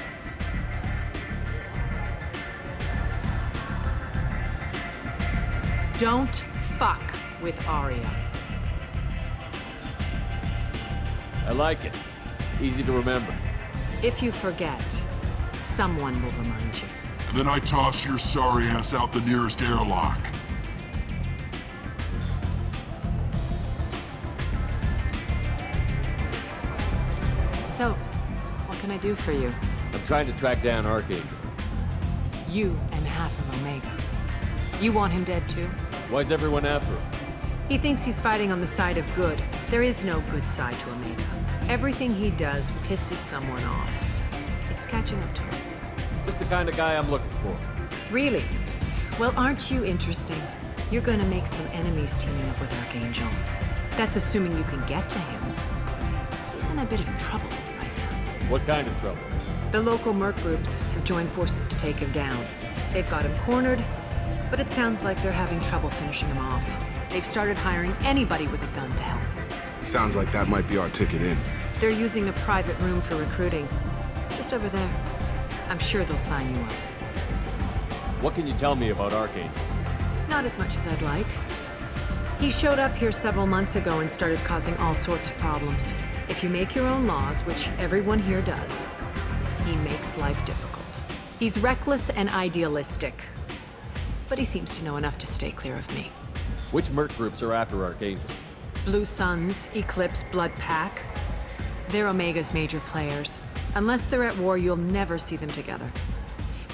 Don't fuck with Arya. I like it. Easy to remember. If you forget, someone will remind you. And then I toss your sorry ass out the nearest airlock. So, what can I do for you? I'm trying to track down Archangel. You and half of Omega. You want him dead too? Why's everyone after him? He thinks he's fighting on the side of good. There is no good side to Omega. Everything he does pisses someone off. It's catching up to him. Just the kind of guy I'm looking for. Really? Well, aren't you interesting? You're gonna make some enemies teaming up with Archangel. That's assuming you can get to him. He's in a bit of trouble right now. What kind of trouble? The local merc groups have joined forces to take him down. They've got him cornered, but it sounds like they're having trouble finishing him off. They've started hiring anybody with a gun to help them. Sounds like that might be our ticket in. They're using a private room for recruiting. Just over there. I'm sure they'll sign you up. What can you tell me about Archangel? Not as much as I'd like. He showed up here several months ago and started causing all sorts of problems. If you make your own laws, which everyone here does, he makes life difficult. He's reckless and idealistic. But he seems to know enough to stay clear of me. Which merc groups are after Archangel? Blue Suns, Eclipse, Blood Pack. They're Omega's major players. Unless they're at war, you'll never see them together.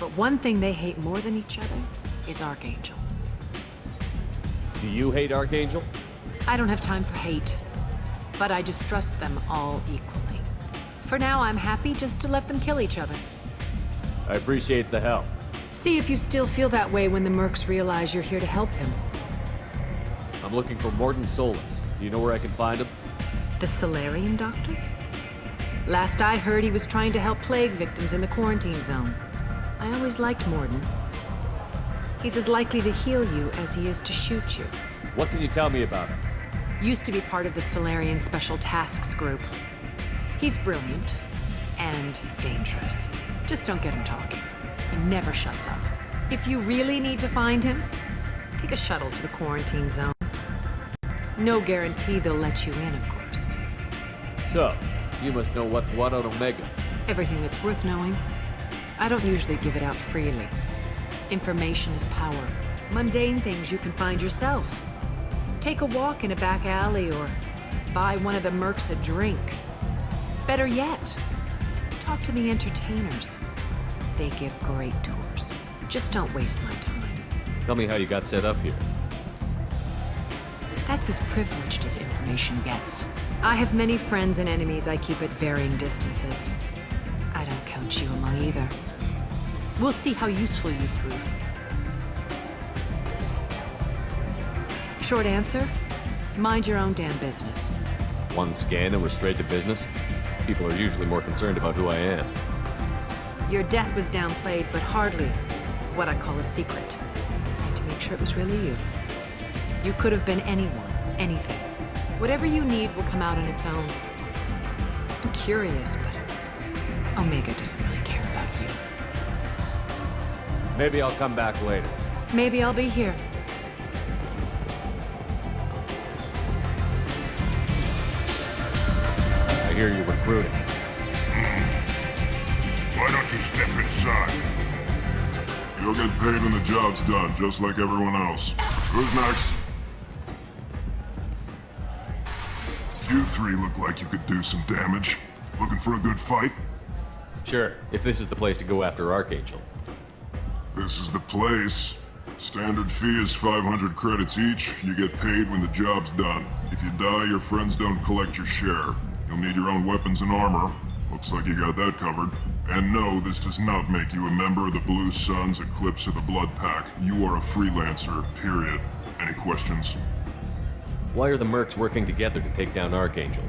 But one thing they hate more than each other is Archangel. Do you hate Archangel? I don't have time for hate, but I distrust them all equally. For now, I'm happy just to let them kill each other. I appreciate the help. See if you still feel that way when the Mercs realize you're here to help him. I'm looking for Morton Solus. Do you know where I can find him? The Solarian doctor? Last I heard, he was trying to help plague victims in the quarantine zone. I always liked Morton. He's as likely to heal you as he is to shoot you. What can you tell me about him? Used to be part of the Solarian Special Tasks Group. He's brilliant and dangerous. Just don't get him talking. He never shuts up. If you really need to find him, take a shuttle to the quarantine zone. No guarantee they'll let you in, of course. So, you must know what's what on Omega. Everything that's worth knowing. I don't usually give it out freely. Information is power. Mundane things you can find yourself. Take a walk in a back alley or buy one of the Mercs a drink. Better yet, talk to the entertainers. They give great tours. Just don't waste my time. Tell me how you got set up here. That's as privileged as information gets. I have many friends and enemies I keep at varying distances. I don't count you among either. We'll see how useful you prove. Short answer, mind your own damn business. One scan and we're straight to business? People are usually more concerned about who I am. Your death was downplayed, but hardly what I call a secret. I had to make sure it was really you. You could have been anyone, anything. Whatever you need will come out on its own. I'm curious, but Omega doesn't really care about you. Maybe I'll come back later. Maybe I'll be here. I hear you're recruiting. Why don't you step inside? You'll get paid when the job's done, just like everyone else. Who's next? You three look like you could do some damage. Looking for a good fight? Sure, if this is the place to go after Archangel. This is the place. Standard fee is 500 credits each. You get paid when the job's done. If you die, your friends don't collect your share. You'll need your own weapons and armor. Looks like you got that covered. And no, this does not make you a member of the Blue Suns, Eclipse, or the Blood Pack. You are a freelancer, period. Any questions? Why are the Mercs working together to take down Archangel?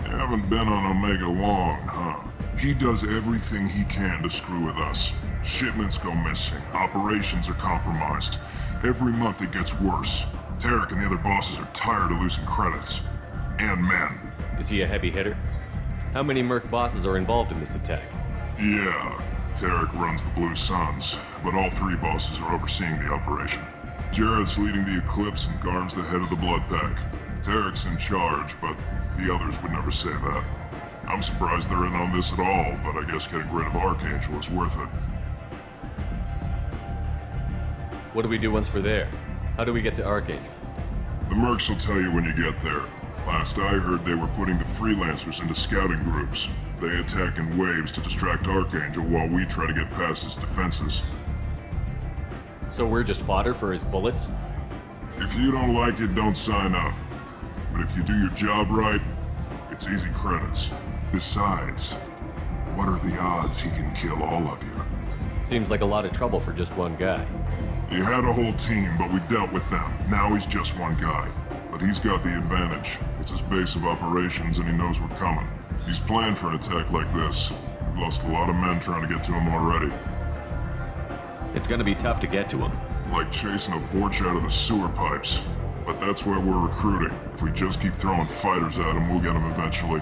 You haven't been on Omega long, huh? He does everything he can to screw with us. Shipments go missing, operations are compromised. Every month it gets worse. Tarek and the other bosses are tired of losing credits. And men. Is he a heavy hitter? How many Merc bosses are involved in this attack? Yeah, Tarek runs the Blue Suns, but all three bosses are overseeing the operation. Jared's leading the Eclipse and Garm's the head of the Blood Pack. Tarek's in charge, but the others would never say that. I'm surprised they're in on this at all, but I guess getting rid of Archangel is worth it. What do we do once we're there? How do we get to Archangel? The Mercs will tell you when you get there. Last I heard, they were putting the freelancers into scouting groups. They attack in waves to distract Archangel while we try to get past his defenses. So we're just fodder for his bullets? If you don't like it, don't sign up. But if you do your job right, it's easy credits. Besides, what are the odds he can kill all of you? Seems like a lot of trouble for just one guy. He had a whole team, but we've dealt with them. Now he's just one guy. But he's got the advantage. It's his base of operations and he knows we're coming. He's planned for an attack like this. We've lost a lot of men trying to get to him already. It's gonna be tough to get to him. Like chasing a Vorch out of the sewer pipes. But that's why we're recruiting. If we just keep throwing fighters at him, we'll get him eventually.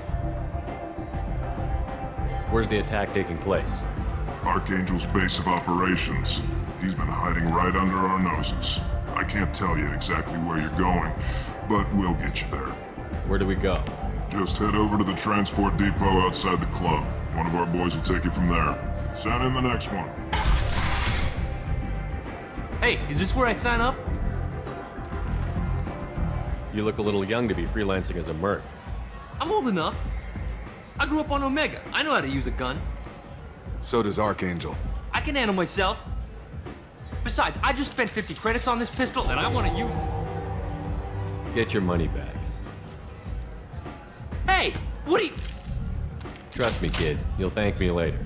Where's the attack taking place? Archangel's base of operations. He's been hiding right under our noses. I can't tell you exactly where you're going, but we'll get you there. Where do we go? Just head over to the transport depot outside the club. One of our boys will take you from there. Send in the next one. Hey, is this where I sign up? You look a little young to be freelancing as a merc. I'm old enough. I grew up on Omega. I know how to use a gun. So does Archangel. I can handle myself. Besides, I just spent 50 credits on this pistol, and I want to use it. Get your money back. Hey, what are you... Trust me, kid. You'll thank me later.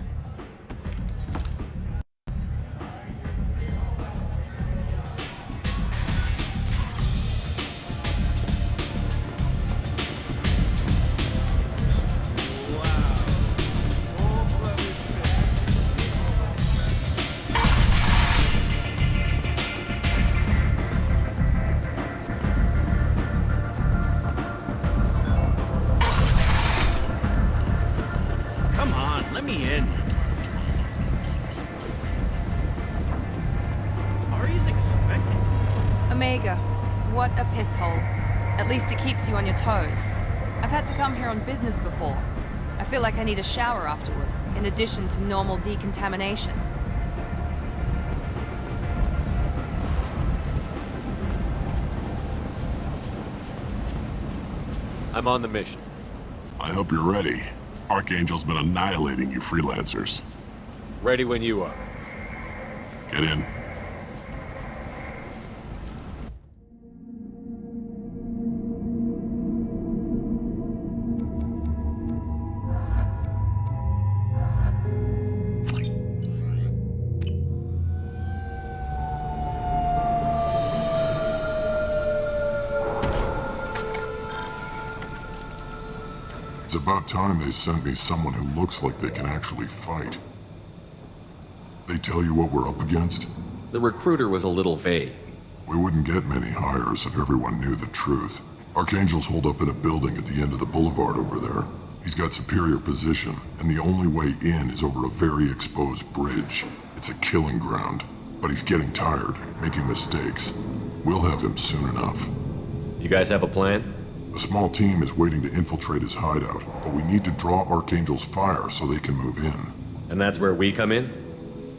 Come on, let me in. Ari's expecting. Omega, what a piss hole. At least it keeps you on your toes. I've had to come here on business before. I feel like I need a shower afterward, in addition to normal decontamination. I'm on the mission. I hope you're ready. Archangel's been annihilating you freelancers. Ready when you are. Get in. It's about time they sent me someone who looks like they can actually fight. They tell you what we're up against? The recruiter was a little vague. We wouldn't get many hires if everyone knew the truth. Archangel's holed up in a building at the end of the boulevard over there. He's got superior position, and the only way in is over a very exposed bridge. It's a killing ground, but he's getting tired, making mistakes. We'll have him soon enough. You guys have a plan? A small team is waiting to infiltrate his hideout, but we need to draw Archangel's fire so they can move in. And that's where we come in?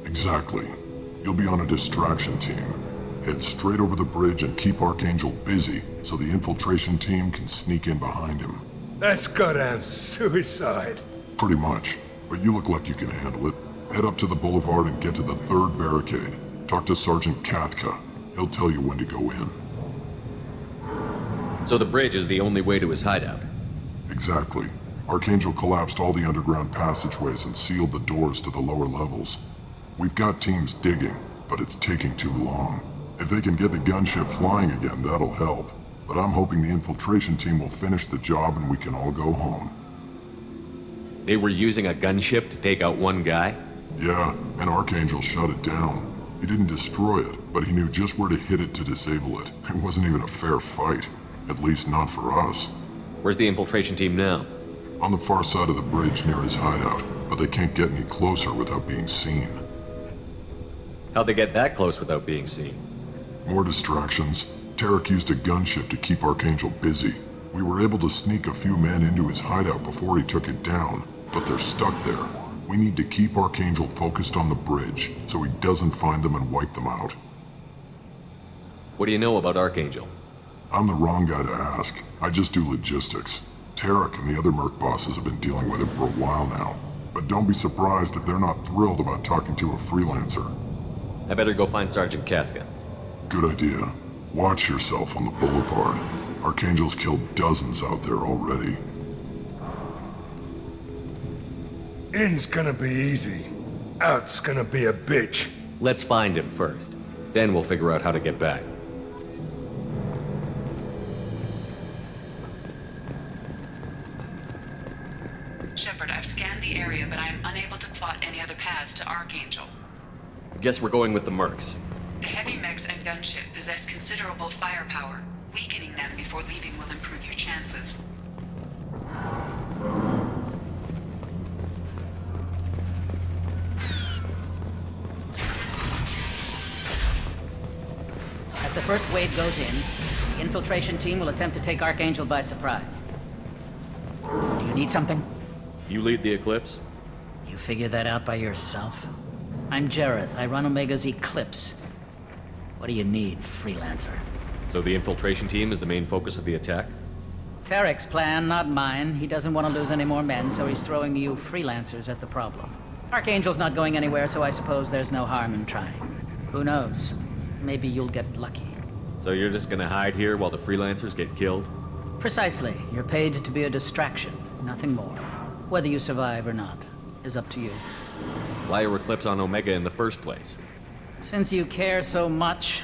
Exactly. You'll be on a distraction team. Head straight over the bridge and keep Archangel busy so the infiltration team can sneak in behind him. That's goddamn suicide. Pretty much, but you look like you can handle it. Head up to the boulevard and get to the third barricade. Talk to Sergeant Kathka. He'll tell you when to go in. So the bridge is the only way to his hideout? Exactly. Archangel collapsed all the underground passageways and sealed the doors to the lower levels. We've got teams digging, but it's taking too long. If they can get the gunship flying again, that'll help. But I'm hoping the infiltration team will finish the job and we can all go home. They were using a gunship to take out one guy? Yeah, and Archangel shut it down. He didn't destroy it, but he knew just where to hit it to disable it. It wasn't even a fair fight. At least not for us. Where's the infiltration team now? On the far side of the bridge near his hideout, but they can't get any closer without being seen. How'd they get that close without being seen? More distractions. Tarek used a gunship to keep Archangel busy. We were able to sneak a few men into his hideout before he took it down, but they're stuck there. We need to keep Archangel focused on the bridge so he doesn't find them and wipe them out. What do you know about Archangel? I'm the wrong guy to ask. I just do logistics. Tarek and the other merc bosses have been dealing with him for a while now. But don't be surprised if they're not thrilled about talking to a freelancer. I better go find Sergeant Kathka. Good idea. Watch yourself on the boulevard. Archangel's killed dozens out there already. In's gonna be easy. Out's gonna be a bitch. Let's find him first. Then we'll figure out how to get back. Shepard, I've scanned the area, but I am unable to plot any other paths to Archangel. Guess we're going with the mercs. The heavy mechs and gunship possess considerable firepower. Weakening them before leaving will improve your chances. As the first wave goes in, the infiltration team will attempt to take Archangel by surprise. Do you need something? You lead the Eclipse? You figure that out by yourself? I'm Jareth. I run Omega's Eclipse. What do you need, freelancer? So the infiltration team is the main focus of the attack? Tarek's plan, not mine. He doesn't want to lose any more men, so he's throwing you freelancers at the problem. Archangel's not going anywhere, so I suppose there's no harm in trying. Who knows? Maybe you'll get lucky. So you're just gonna hide here while the freelancers get killed? Precisely. You're paid to be a distraction, nothing more. Whether you survive or not is up to you. Why are Eclipse on Omega in the first place? Since you care so much,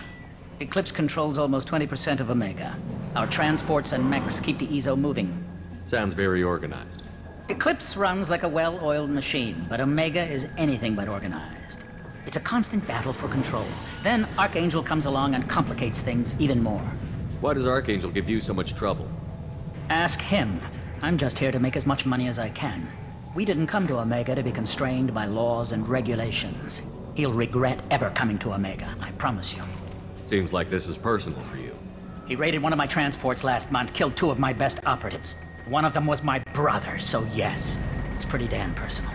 Eclipse controls almost 20% of Omega. Our transports and mechs keep the EZO moving. Sounds very organized. Eclipse runs like a well-oiled machine, but Omega is anything but organized. It's a constant battle for control. Then Archangel comes along and complicates things even more. Why does Archangel give you so much trouble? Ask him. I'm just here to make as much money as I can. We didn't come to Omega to be constrained by laws and regulations. He'll regret ever coming to Omega, I promise you. Seems like this is personal for you. He raided one of my transports last month, killed 2 of my best operatives. One of them was my brother, so yes, it's pretty damn personal.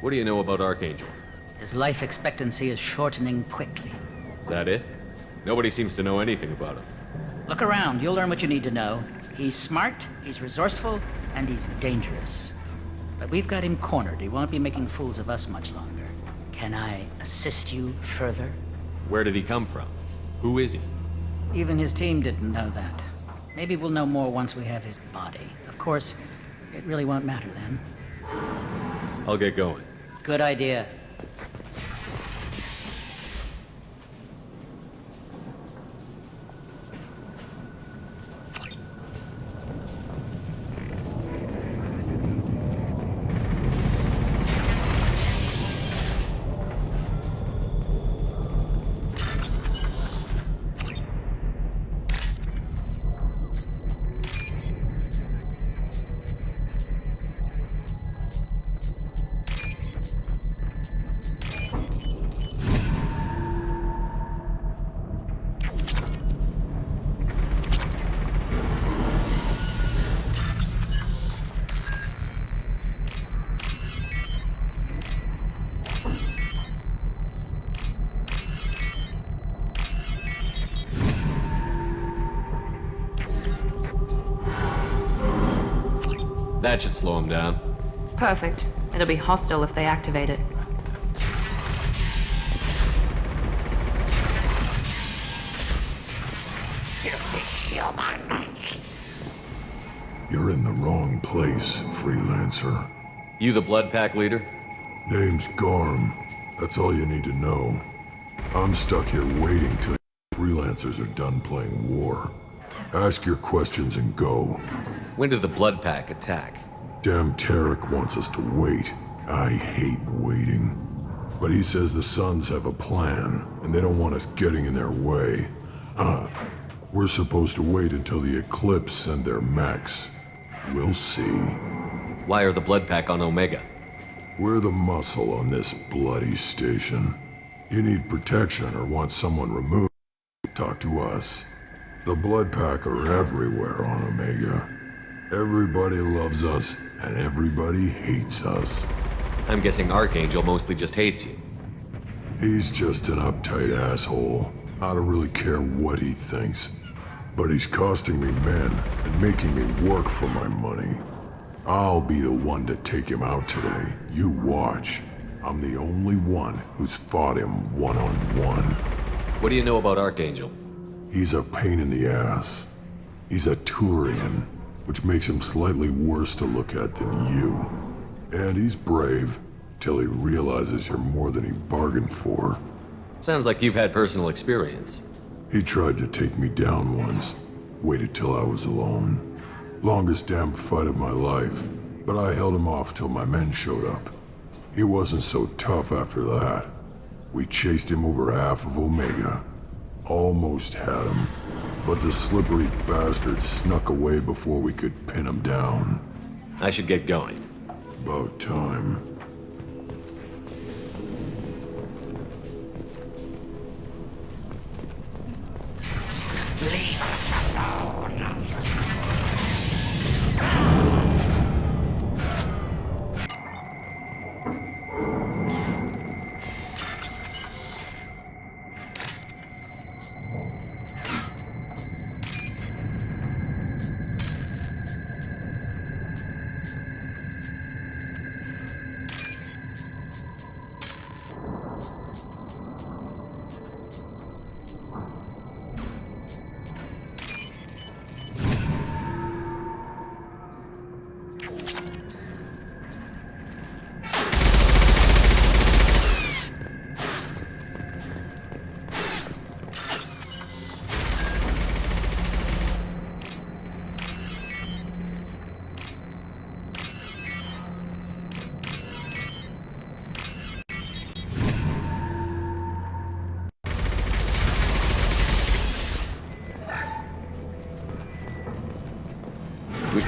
What do you know about Archangel? His life expectancy is shortening quickly. Is that it? Nobody seems to know anything about him. Look around, you'll learn what you need to know. He's smart, he's resourceful, and he's dangerous. But we've got him cornered. He won't be making fools of us much longer. Can I assist you further? Where did he come from? Who is he? Even his team didn't know that. Maybe we'll know more once we have his body. Of course, it really won't matter then. I'll get going. Good idea. That should slow him down. Perfect. It'll be hostile if they activate it. You're in the wrong place, freelancer. You the Blood Pack leader? Name's Garm. That's all you need to know. I'm stuck here waiting till freelancers are done playing war. Ask your questions and go. When did the Blood Pack attack? Damn Tarek wants us to wait. I hate waiting. But he says the Suns have a plan, and they don't want us getting in their way. We're supposed to wait until the Eclipse send their mechs. We'll see. Why are the Blood Pack on Omega? We're the muscle on this bloody station. You need protection or want someone removed, talk to us. The Blood Pack are everywhere on Omega. Everybody loves us, and everybody hates us. I'm guessing Archangel mostly just hates you. He's just an uptight asshole. I don't really care what he thinks. But he's costing me men and making me work for my money. I'll be the one to take him out today. You watch. I'm the only one who's fought him one-on-one. What do you know about Archangel? He's a pain in the ass. He's a Turian, which makes him slightly worse to look at than you. And he's brave, till he realizes you're more than he bargained for. Sounds like you've had personal experience. He tried to take me down once. Waited till I was alone. Longest damn fight of my life. But I held him off till my men showed up. He wasn't so tough after that. We chased him over half of Omega. Almost had him. But the slippery bastard snuck away before we could pin him down. I should get going. About time. Leave us alone.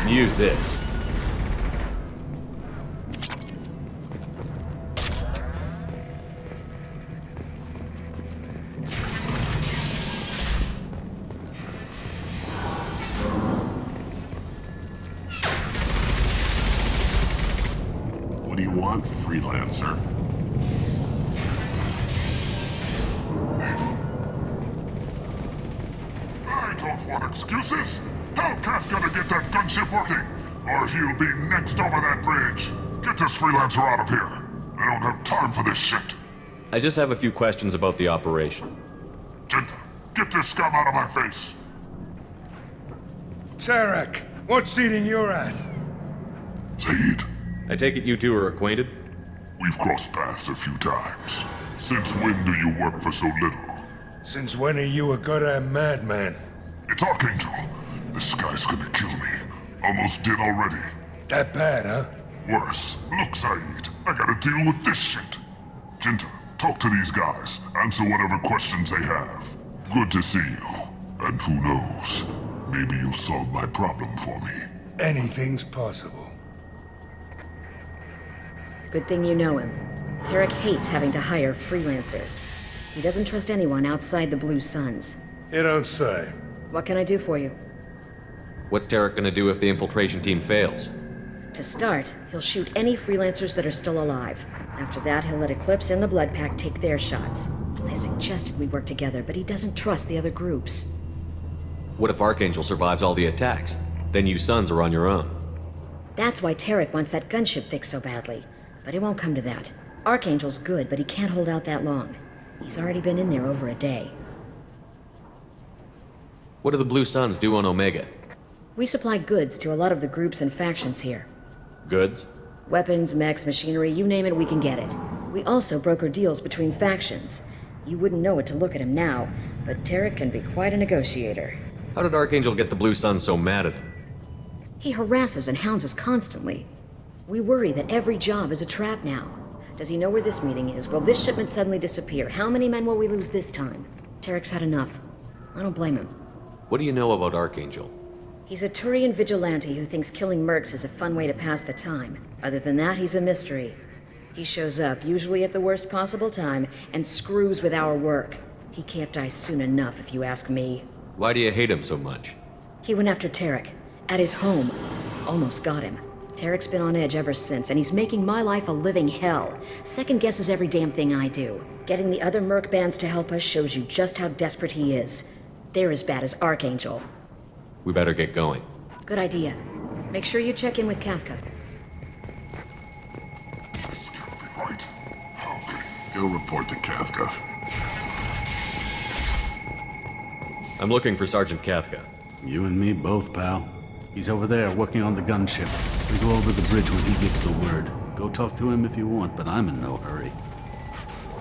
can use this. What do you want, freelancer? I don't want excuses. Tell Kafka to get that gunship working, or he'll be next over that bridge. Get this freelancer out of here. I don't have time for this shit. I just have a few questions about the operation. Jinta, get this scum out of my face. Tarek, what's eating your ass? Zaid, I take it you two are acquainted? we've crossed paths a few times. Since when do you work for so little? Since when are you a goddamn madman? It's Archangel. This guy's gonna kill me. Almost did already. That bad, huh? Worse. Look, Zaid, I gotta deal with this shit. Jinta, talk to these guys. Answer whatever questions they have. Good to see you. And who knows, maybe you'll solve my problem for me. Anything's possible. Good thing you know him. Tarek hates having to hire freelancers. He doesn't trust anyone outside the Blue Suns. You don't say. What can I do for you? What's Tarek gonna do if the infiltration team fails? To start, he'll shoot any freelancers that are still alive. After that, he'll let Eclipse and the Blood Pack take their shots. I suggested we work together, but he doesn't trust the other groups. What if Archangel survives all the attacks? Then you Sons are on your own. That's why Tarek wants that gunship fixed so badly. But it won't come to that. Archangel's good, but he can't hold out that long. He's already been in there over a day. What do the Blue Suns do on Omega? We supply goods to a lot of the groups and factions here. Goods? Weapons, mechs, machinery, you name it, we can get it. We also broker deals between factions. You wouldn't know it to look at him now, but Tarek can be quite a negotiator. How did Archangel get the Blue Suns so mad at him? He harasses and hounds us constantly. We worry that every job is a trap now. Does he know where this meeting is? Will this shipment suddenly disappear? How many men will we lose this time? Tarek's had enough. I don't blame him. What do you know about Archangel? He's a Turian vigilante who thinks killing mercs is a fun way to pass the time. Other than that, he's a mystery. He shows up, usually at the worst possible time, and screws with our work. He can't die soon enough, if you ask me. Why do you hate him so much? He went after Tarek. At his home. Almost got him. Tarek's been on edge ever since, and he's making my life a living hell. Second guesses every damn thing I do. Getting the other merc bands to help us shows you just how desperate he is. They're as bad as Archangel. We better get going. Good idea. Make sure you check in with Kafka. Right. Okay. Go report to Kafka. I'm looking for Sergeant Kafka. You and me both, pal. He's over there working on the gunship. We go over the bridge when he gives the word. Go talk to him if you want, but I'm in no hurry.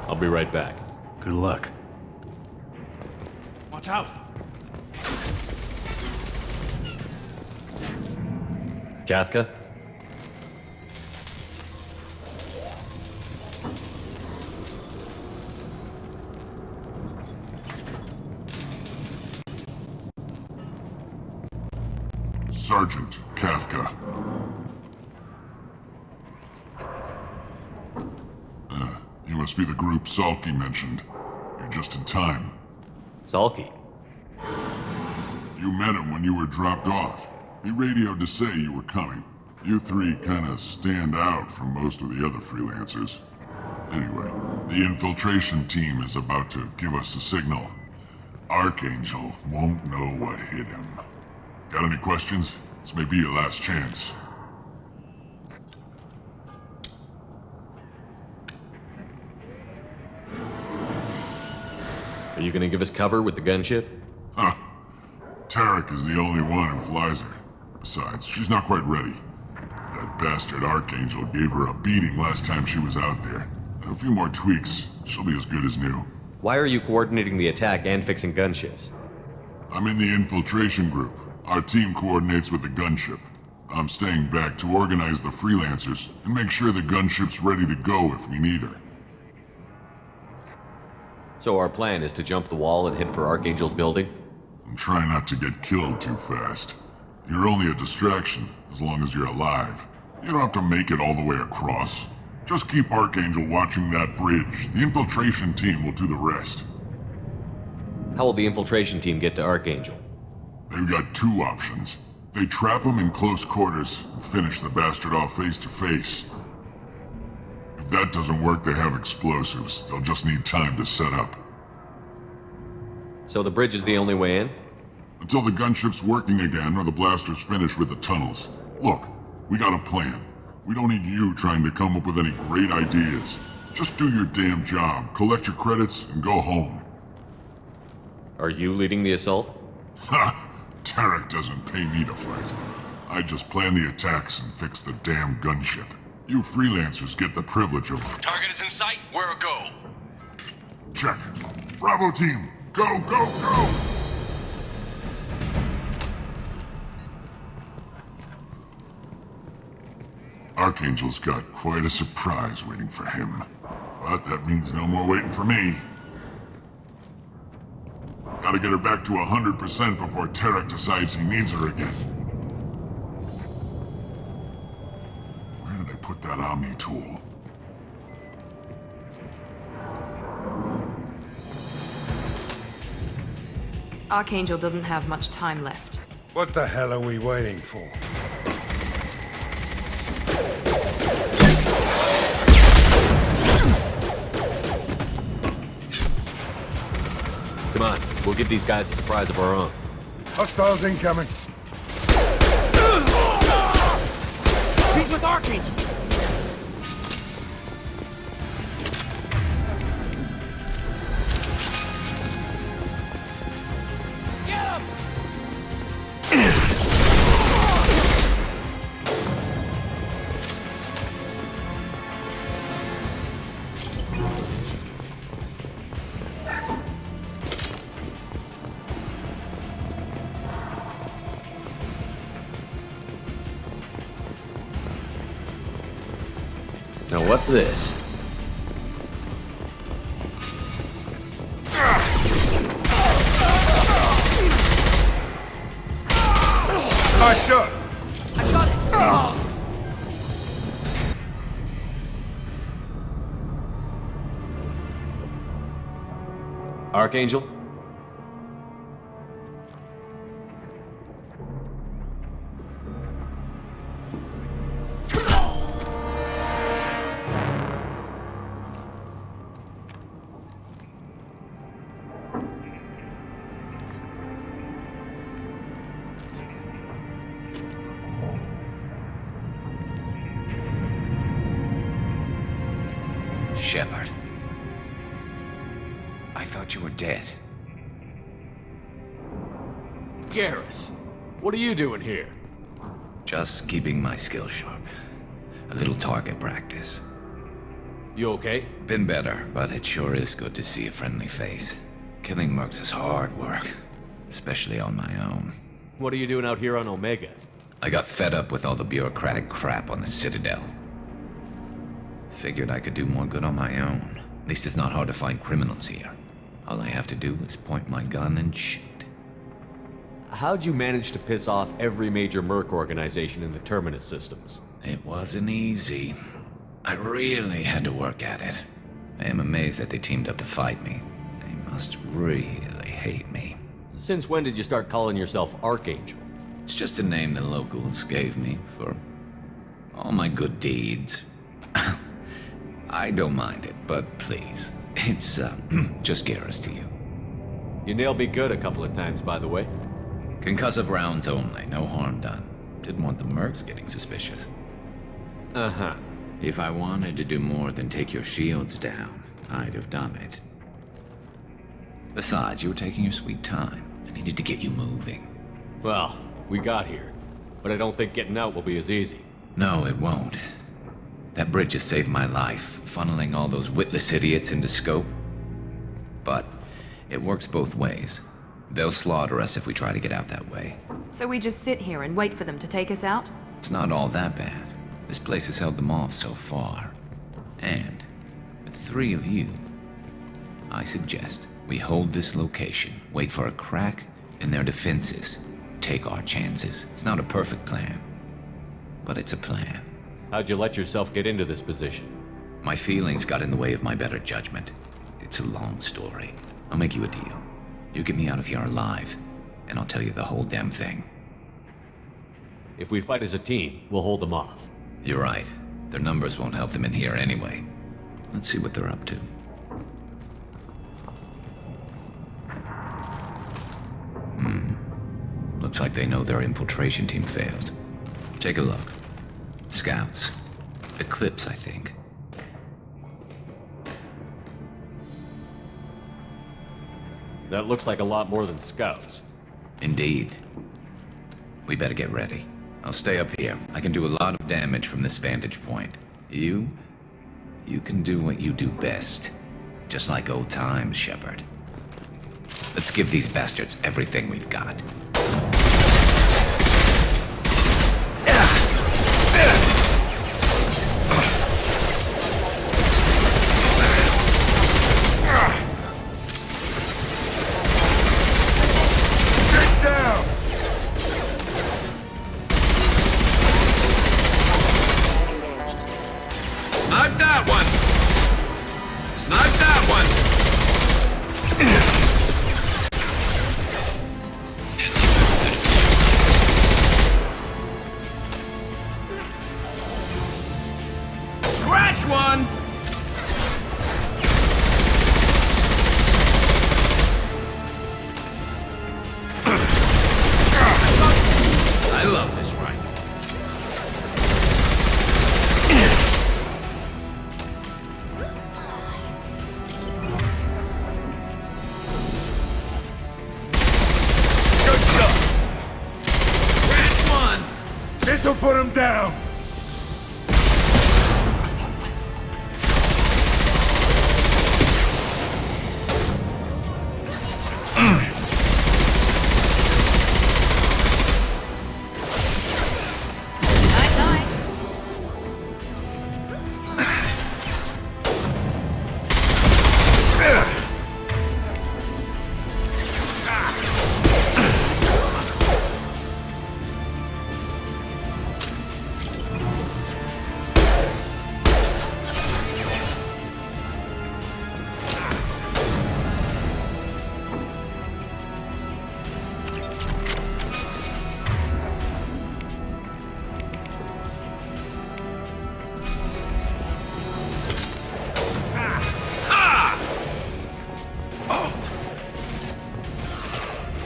I'll be right back. Good luck. Watch out! Kafka? Sergeant Kafka. You must be the group Salky mentioned. You're just in time. Salky? You met him when you were dropped off. He radioed to say you were coming. You three kinda stand out from most of the other freelancers. Anyway, the infiltration team is about to give us a signal. Archangel won't know what hit him. Got any questions? This may be your last chance. Are you gonna give us cover with the gunship? Huh. Tarek is the only one who flies her. Besides, she's not quite ready. That bastard Archangel gave her a beating last time she was out there. A few more tweaks, she'll be as good as new. Why are you coordinating the attack and fixing gunships? I'm in the infiltration group. Our team coordinates with the gunship. I'm staying back to organize the freelancers and make sure the gunship's ready to go if we need her. So our plan is to jump the wall and head for Archangel's building? And try not to get killed too fast. You're only a distraction, as long as you're alive. You don't have to make it all the way across. Just keep Archangel watching that bridge. The infiltration team will do the rest. How will the infiltration team get to Archangel? They've got two options. They trap him in close quarters and finish the bastard off face to face. If that doesn't work, they have explosives. They'll just need time to set up. So the bridge is the only way in? Until the gunship's working again or the blasters finish with the tunnels. Look, we got a plan. We don't need you trying to come up with any great ideas. Just do your damn job, collect your credits, and go home. Are you leading the assault? Ha! Tarek doesn't pay me to fight. I just plan the attacks and fix the damn gunship. You freelancers get the privilege of... Target is in sight. Where a go? Check. Bravo team, go, go, go! Archangel's got quite a surprise waiting for him. But that means no more waiting for me. Gotta get her back to 100% before Tarek decides he needs her again. Where did I put that Omni tool? Archangel doesn't have much time left. What the hell are we waiting for? Come on, we'll give these guys a surprise of our own. Hostiles incoming. He's with Archangel! Get him! Now what's this? Nice shot! I got it! Archangel? Shepard. I thought you were dead. Garrus, what are you doing here? Just keeping my skills sharp. A little target practice. You okay? Been better, but it sure is good to see a friendly face. Killing mercs is hard work, especially on my own. What are you doing out here on Omega? I got fed up with all the bureaucratic crap on the Citadel. Figured I could do more good on my own. At least it's not hard to find criminals here. All I have to do is point my gun and shoot. How'd you manage to piss off every major merc organization in the Terminus systems? It wasn't easy. I really had to work at it. I am amazed that they teamed up to fight me. They must really hate me. Since when did you start calling yourself Archangel? It's just a name the locals gave me for all my good deeds. I don't mind it, but please, it's just Garrus to you. You nailed me good a couple of times, by the way. Concussive rounds only, no harm done. Didn't want the mercs getting suspicious. Uh-huh. If I wanted to do more than take your shields down, I'd have done it. Besides, you were taking your sweet time. I needed to get you moving. Well, we got here, but I don't think getting out will be as easy. No, it won't. That bridge has saved my life, funneling all those witless idiots into scope. But it works both ways. They'll slaughter us if we try to get out that way. So we just sit here and wait for them to take us out? It's not all that bad. This place has held them off so far. And with 3 of you, I suggest we hold this location, wait for a crack in their defenses, take our chances. It's not a perfect plan, but it's a plan. How'd you let yourself get into this position? My feelings got in the way of my better judgment. It's a long story. I'll make you a deal. You get me out of here alive, and I'll tell you the whole damn thing. If we fight as a team, we'll hold them off. You're right. Their numbers won't help them in here anyway. Let's see what they're up to. Looks like they know their infiltration team failed. Take a look. Scouts. Eclipse, I think. That looks like a lot more than scouts. Indeed. We better get ready. I'll stay up here. I can do a lot of damage from this vantage point. You can do what you do best. Just like old times, Shepard. Let's give these bastards everything we've got. Snipe that one! Snipe that one! Scratch one! I love this rifle. This'll put him down!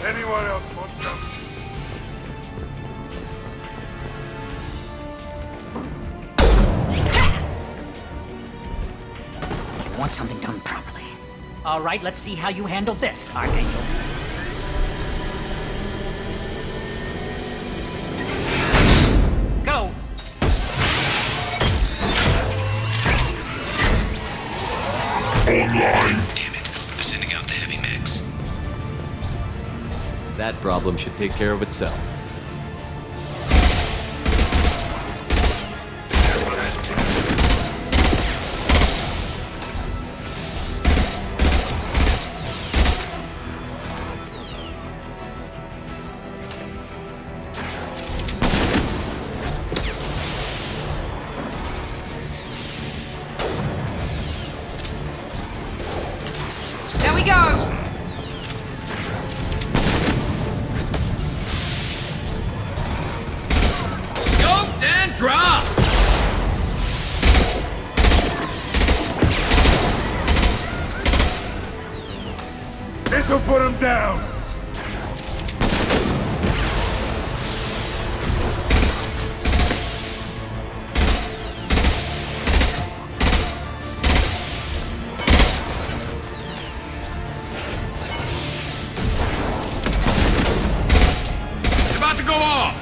Anyone else want some? You want something done properly. All right, let's see how you handle this, Archangel. Go! Online! Damn it. They're sending out the heavy mechs. That problem should take care of itself. There we go! Scoped and dropped! This'll put him down! It's about to go off!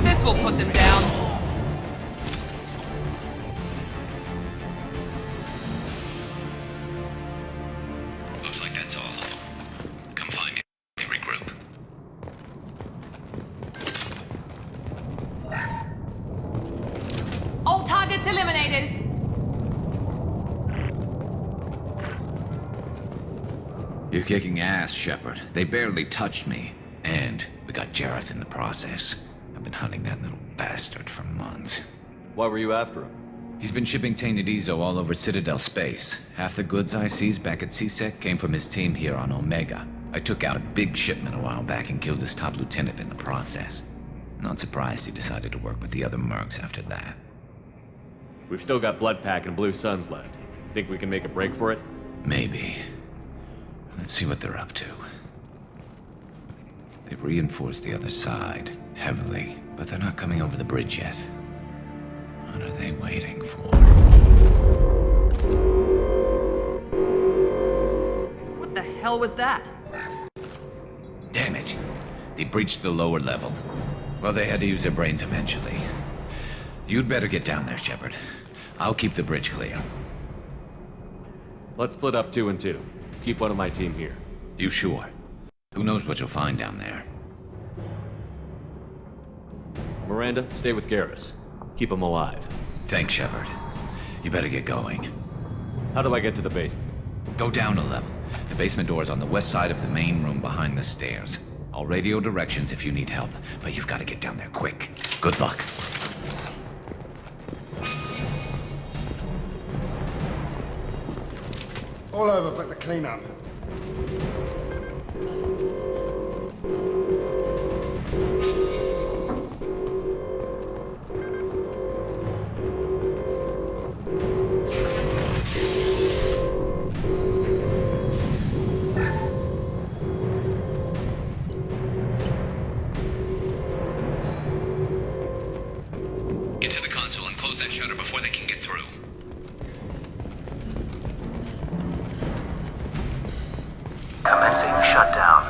This will put them down. Looks like that's all of them. Come find me. Regroup. You're kicking ass, Shepard. They barely touched me. And we got Jareth in the process. I've been hunting that little bastard for months. Why were you after him? He's been shipping tainted Ezo all over Citadel space. Half the goods I seized back at CSEC came from his team here on Omega. I took out a big shipment a while back and killed his top lieutenant in the process. Not surprised he decided to work with the other mercs after that. We've still got Bloodpack and Blue Suns left. Think we can make a break for it? Maybe. Let's see what they're up to. They've reinforced the other side, heavily, but they're not coming over the bridge yet. What are they waiting for? What the hell was that? Damn it. They breached the lower level. Well, they had to use their brains eventually. You'd better get down there, Shepard. I'll keep the bridge clear. Let's split up 2 and 2. Keep one of my team here. You sure? Who knows what you'll find down there? Miranda, stay with Garrus. Keep him alive. Thanks, Shepard. You better get going. How do I get to the basement? Go down a level. The basement door is on the west side of the main room behind the stairs. I'll radio directions if you need help, but you've got to get down there quick. Good luck. All over but the cleanup. Get to the console and close that shutter before they can get through. Commencing shutdown.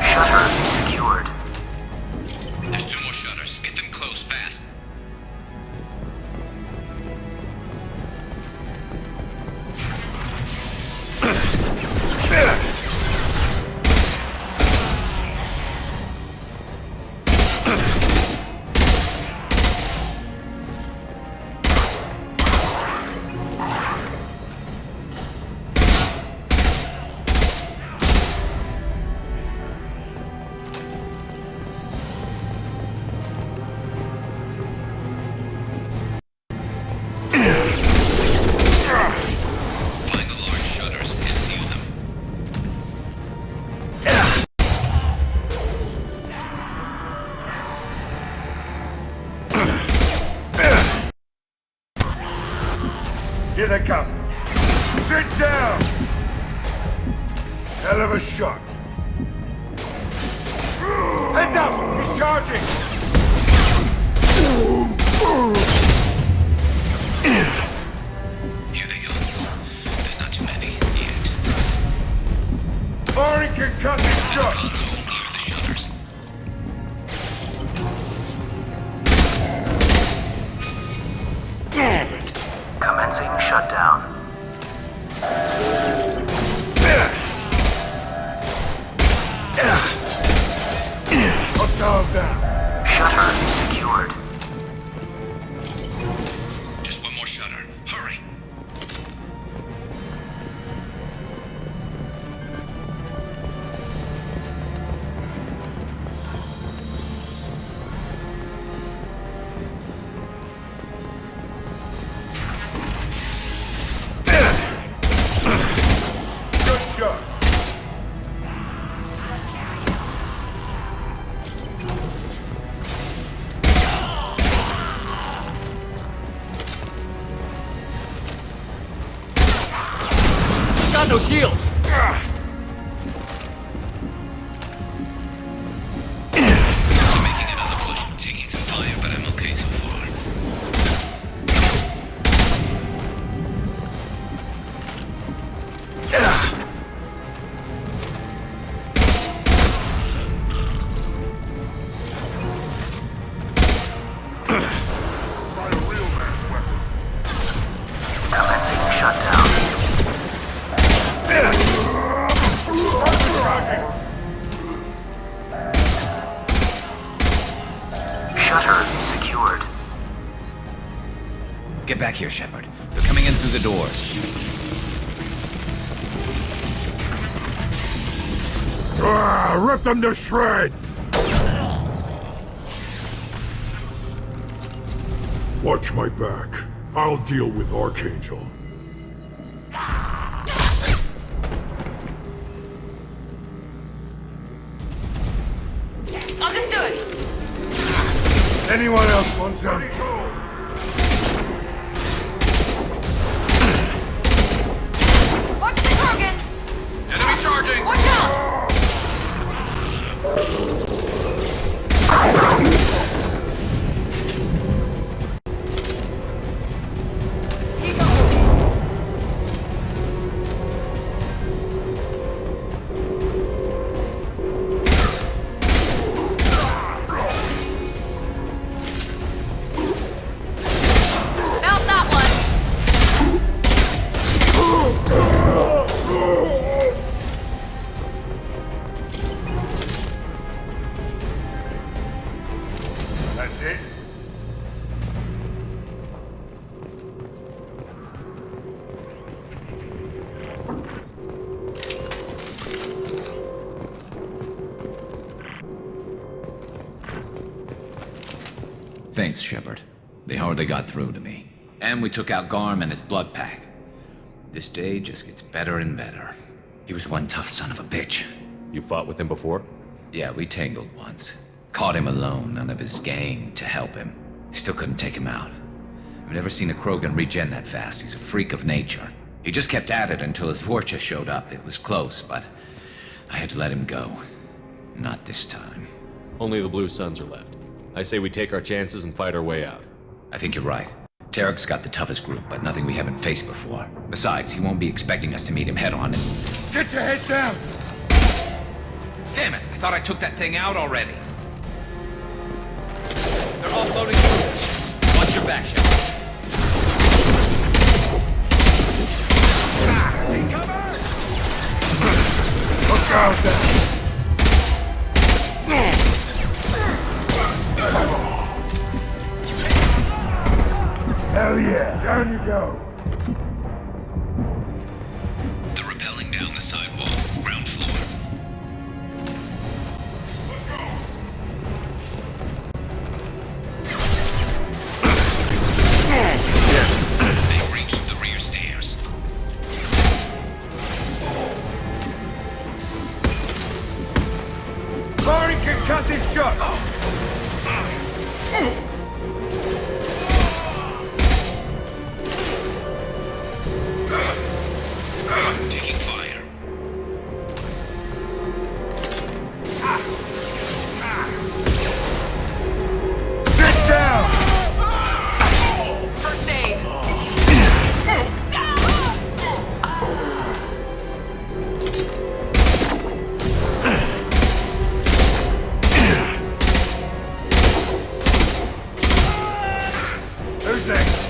Shutter secured. There's 2 more shutters. Get them closed fast. Find the large shutters and seal them. Here they come. Sit down! Hell of a shot. Heads up! He's charging! Here they come. There's not too many yet. Firing concussive shot! Clear the shutters. Commencing shutdown. Hostile down. Shutter secured. Just 1 more shutter. Hurry. Good shot. Got no shield! I'm making another push. Taking some fire, but I'm okay so far. Try a real man's weapon. Commencing shutdown. Get back here, Shepard. They're coming in through the doors. Rip them to shreds! Watch my back. I'll deal with Archangel. Understood. Anyone else want some? Watch the Krogan. Enemy charging! Watch out! Found that one. That's it? Thanks, Shepard. They hardly got through to me. And we took out Garm and his blood pack. This day just gets better and better. He was one tough son of a bitch. You fought with him before? Yeah, we tangled once. Caught him alone, none of his gang to help him. Still couldn't take him out. I've never seen a Krogan regen that fast. He's a freak of nature. He just kept at it until his Vorcha showed up. It was close, but I had to let him go. Not this time. Only the Blue Suns are left. I say we take our chances and fight our way out. I think you're right. Tarek's got the toughest group, but nothing we haven't faced before. Besides, he won't be expecting us to meet him head-on. Get your head down! Damn it! I thought I took that thing out already. They're all floating through. Watch your back, Shepard. Look out there! Hell yeah! Down you go! They're rappelling down the sidewall, ground floor. They reached the rear stairs. Firing concussive shot! Taking fire. Sit down! First aid. Who's next?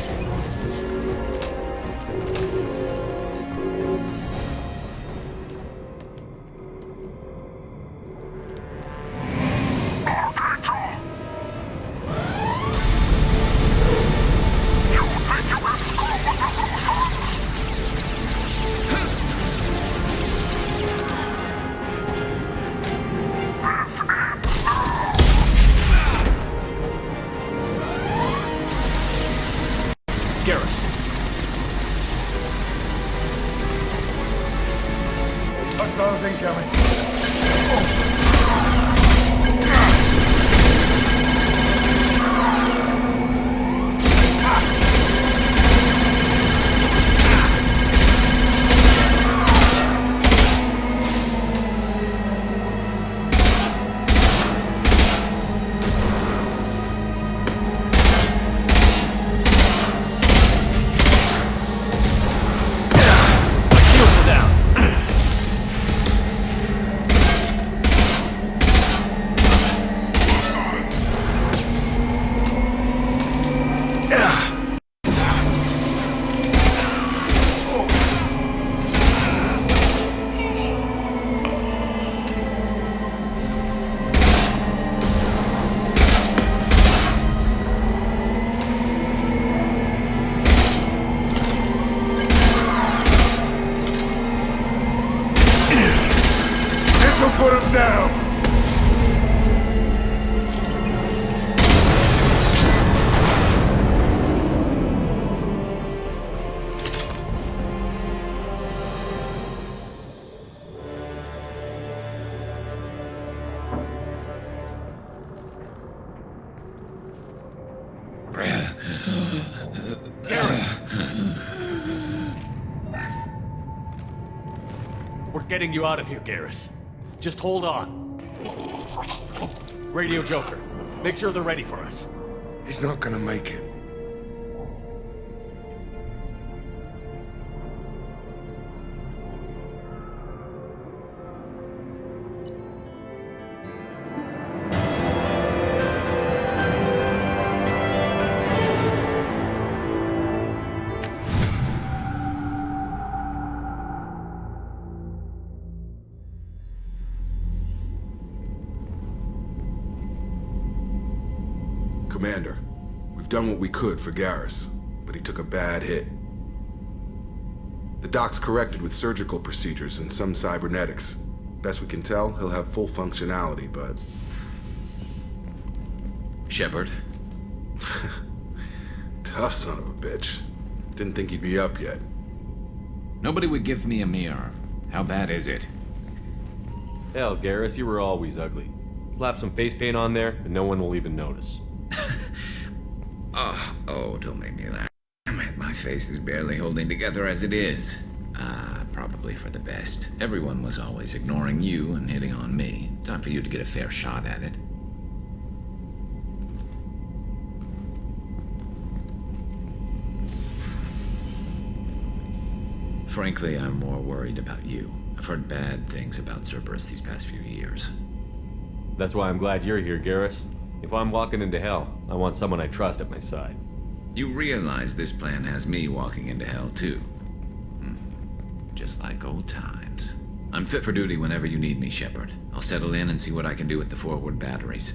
Garrus. Hostiles incoming. We're getting you out of here, Garrus. Just hold on. Radio Joker, make sure they're ready for us. He's not gonna make it. Commander, we've done what we could for Garrus, but he took a bad hit. The doc's corrected with surgical procedures and some cybernetics. Best we can tell, he'll have full functionality, but... Shepard? Tough son of a bitch. Didn't think he'd be up yet. Nobody would give me a mirror. How bad is it? Hell, Garrus, you were always ugly. Slap some face paint on there, and no one will even notice. Oh, don't make me laugh. My face is barely holding together as it is. Probably for the best. Everyone was always ignoring you and hitting on me. Time for you to get a fair shot at it. Frankly, I'm more worried about you. I've heard bad things about Cerberus these past few years. That's why I'm glad you're here, Garrus. If I'm walking into hell, I want someone I trust at my side. You realize this plan has me walking into hell, too. Just like old times. I'm fit for duty whenever you need me, Shepard. I'll settle in and see what I can do with the forward batteries.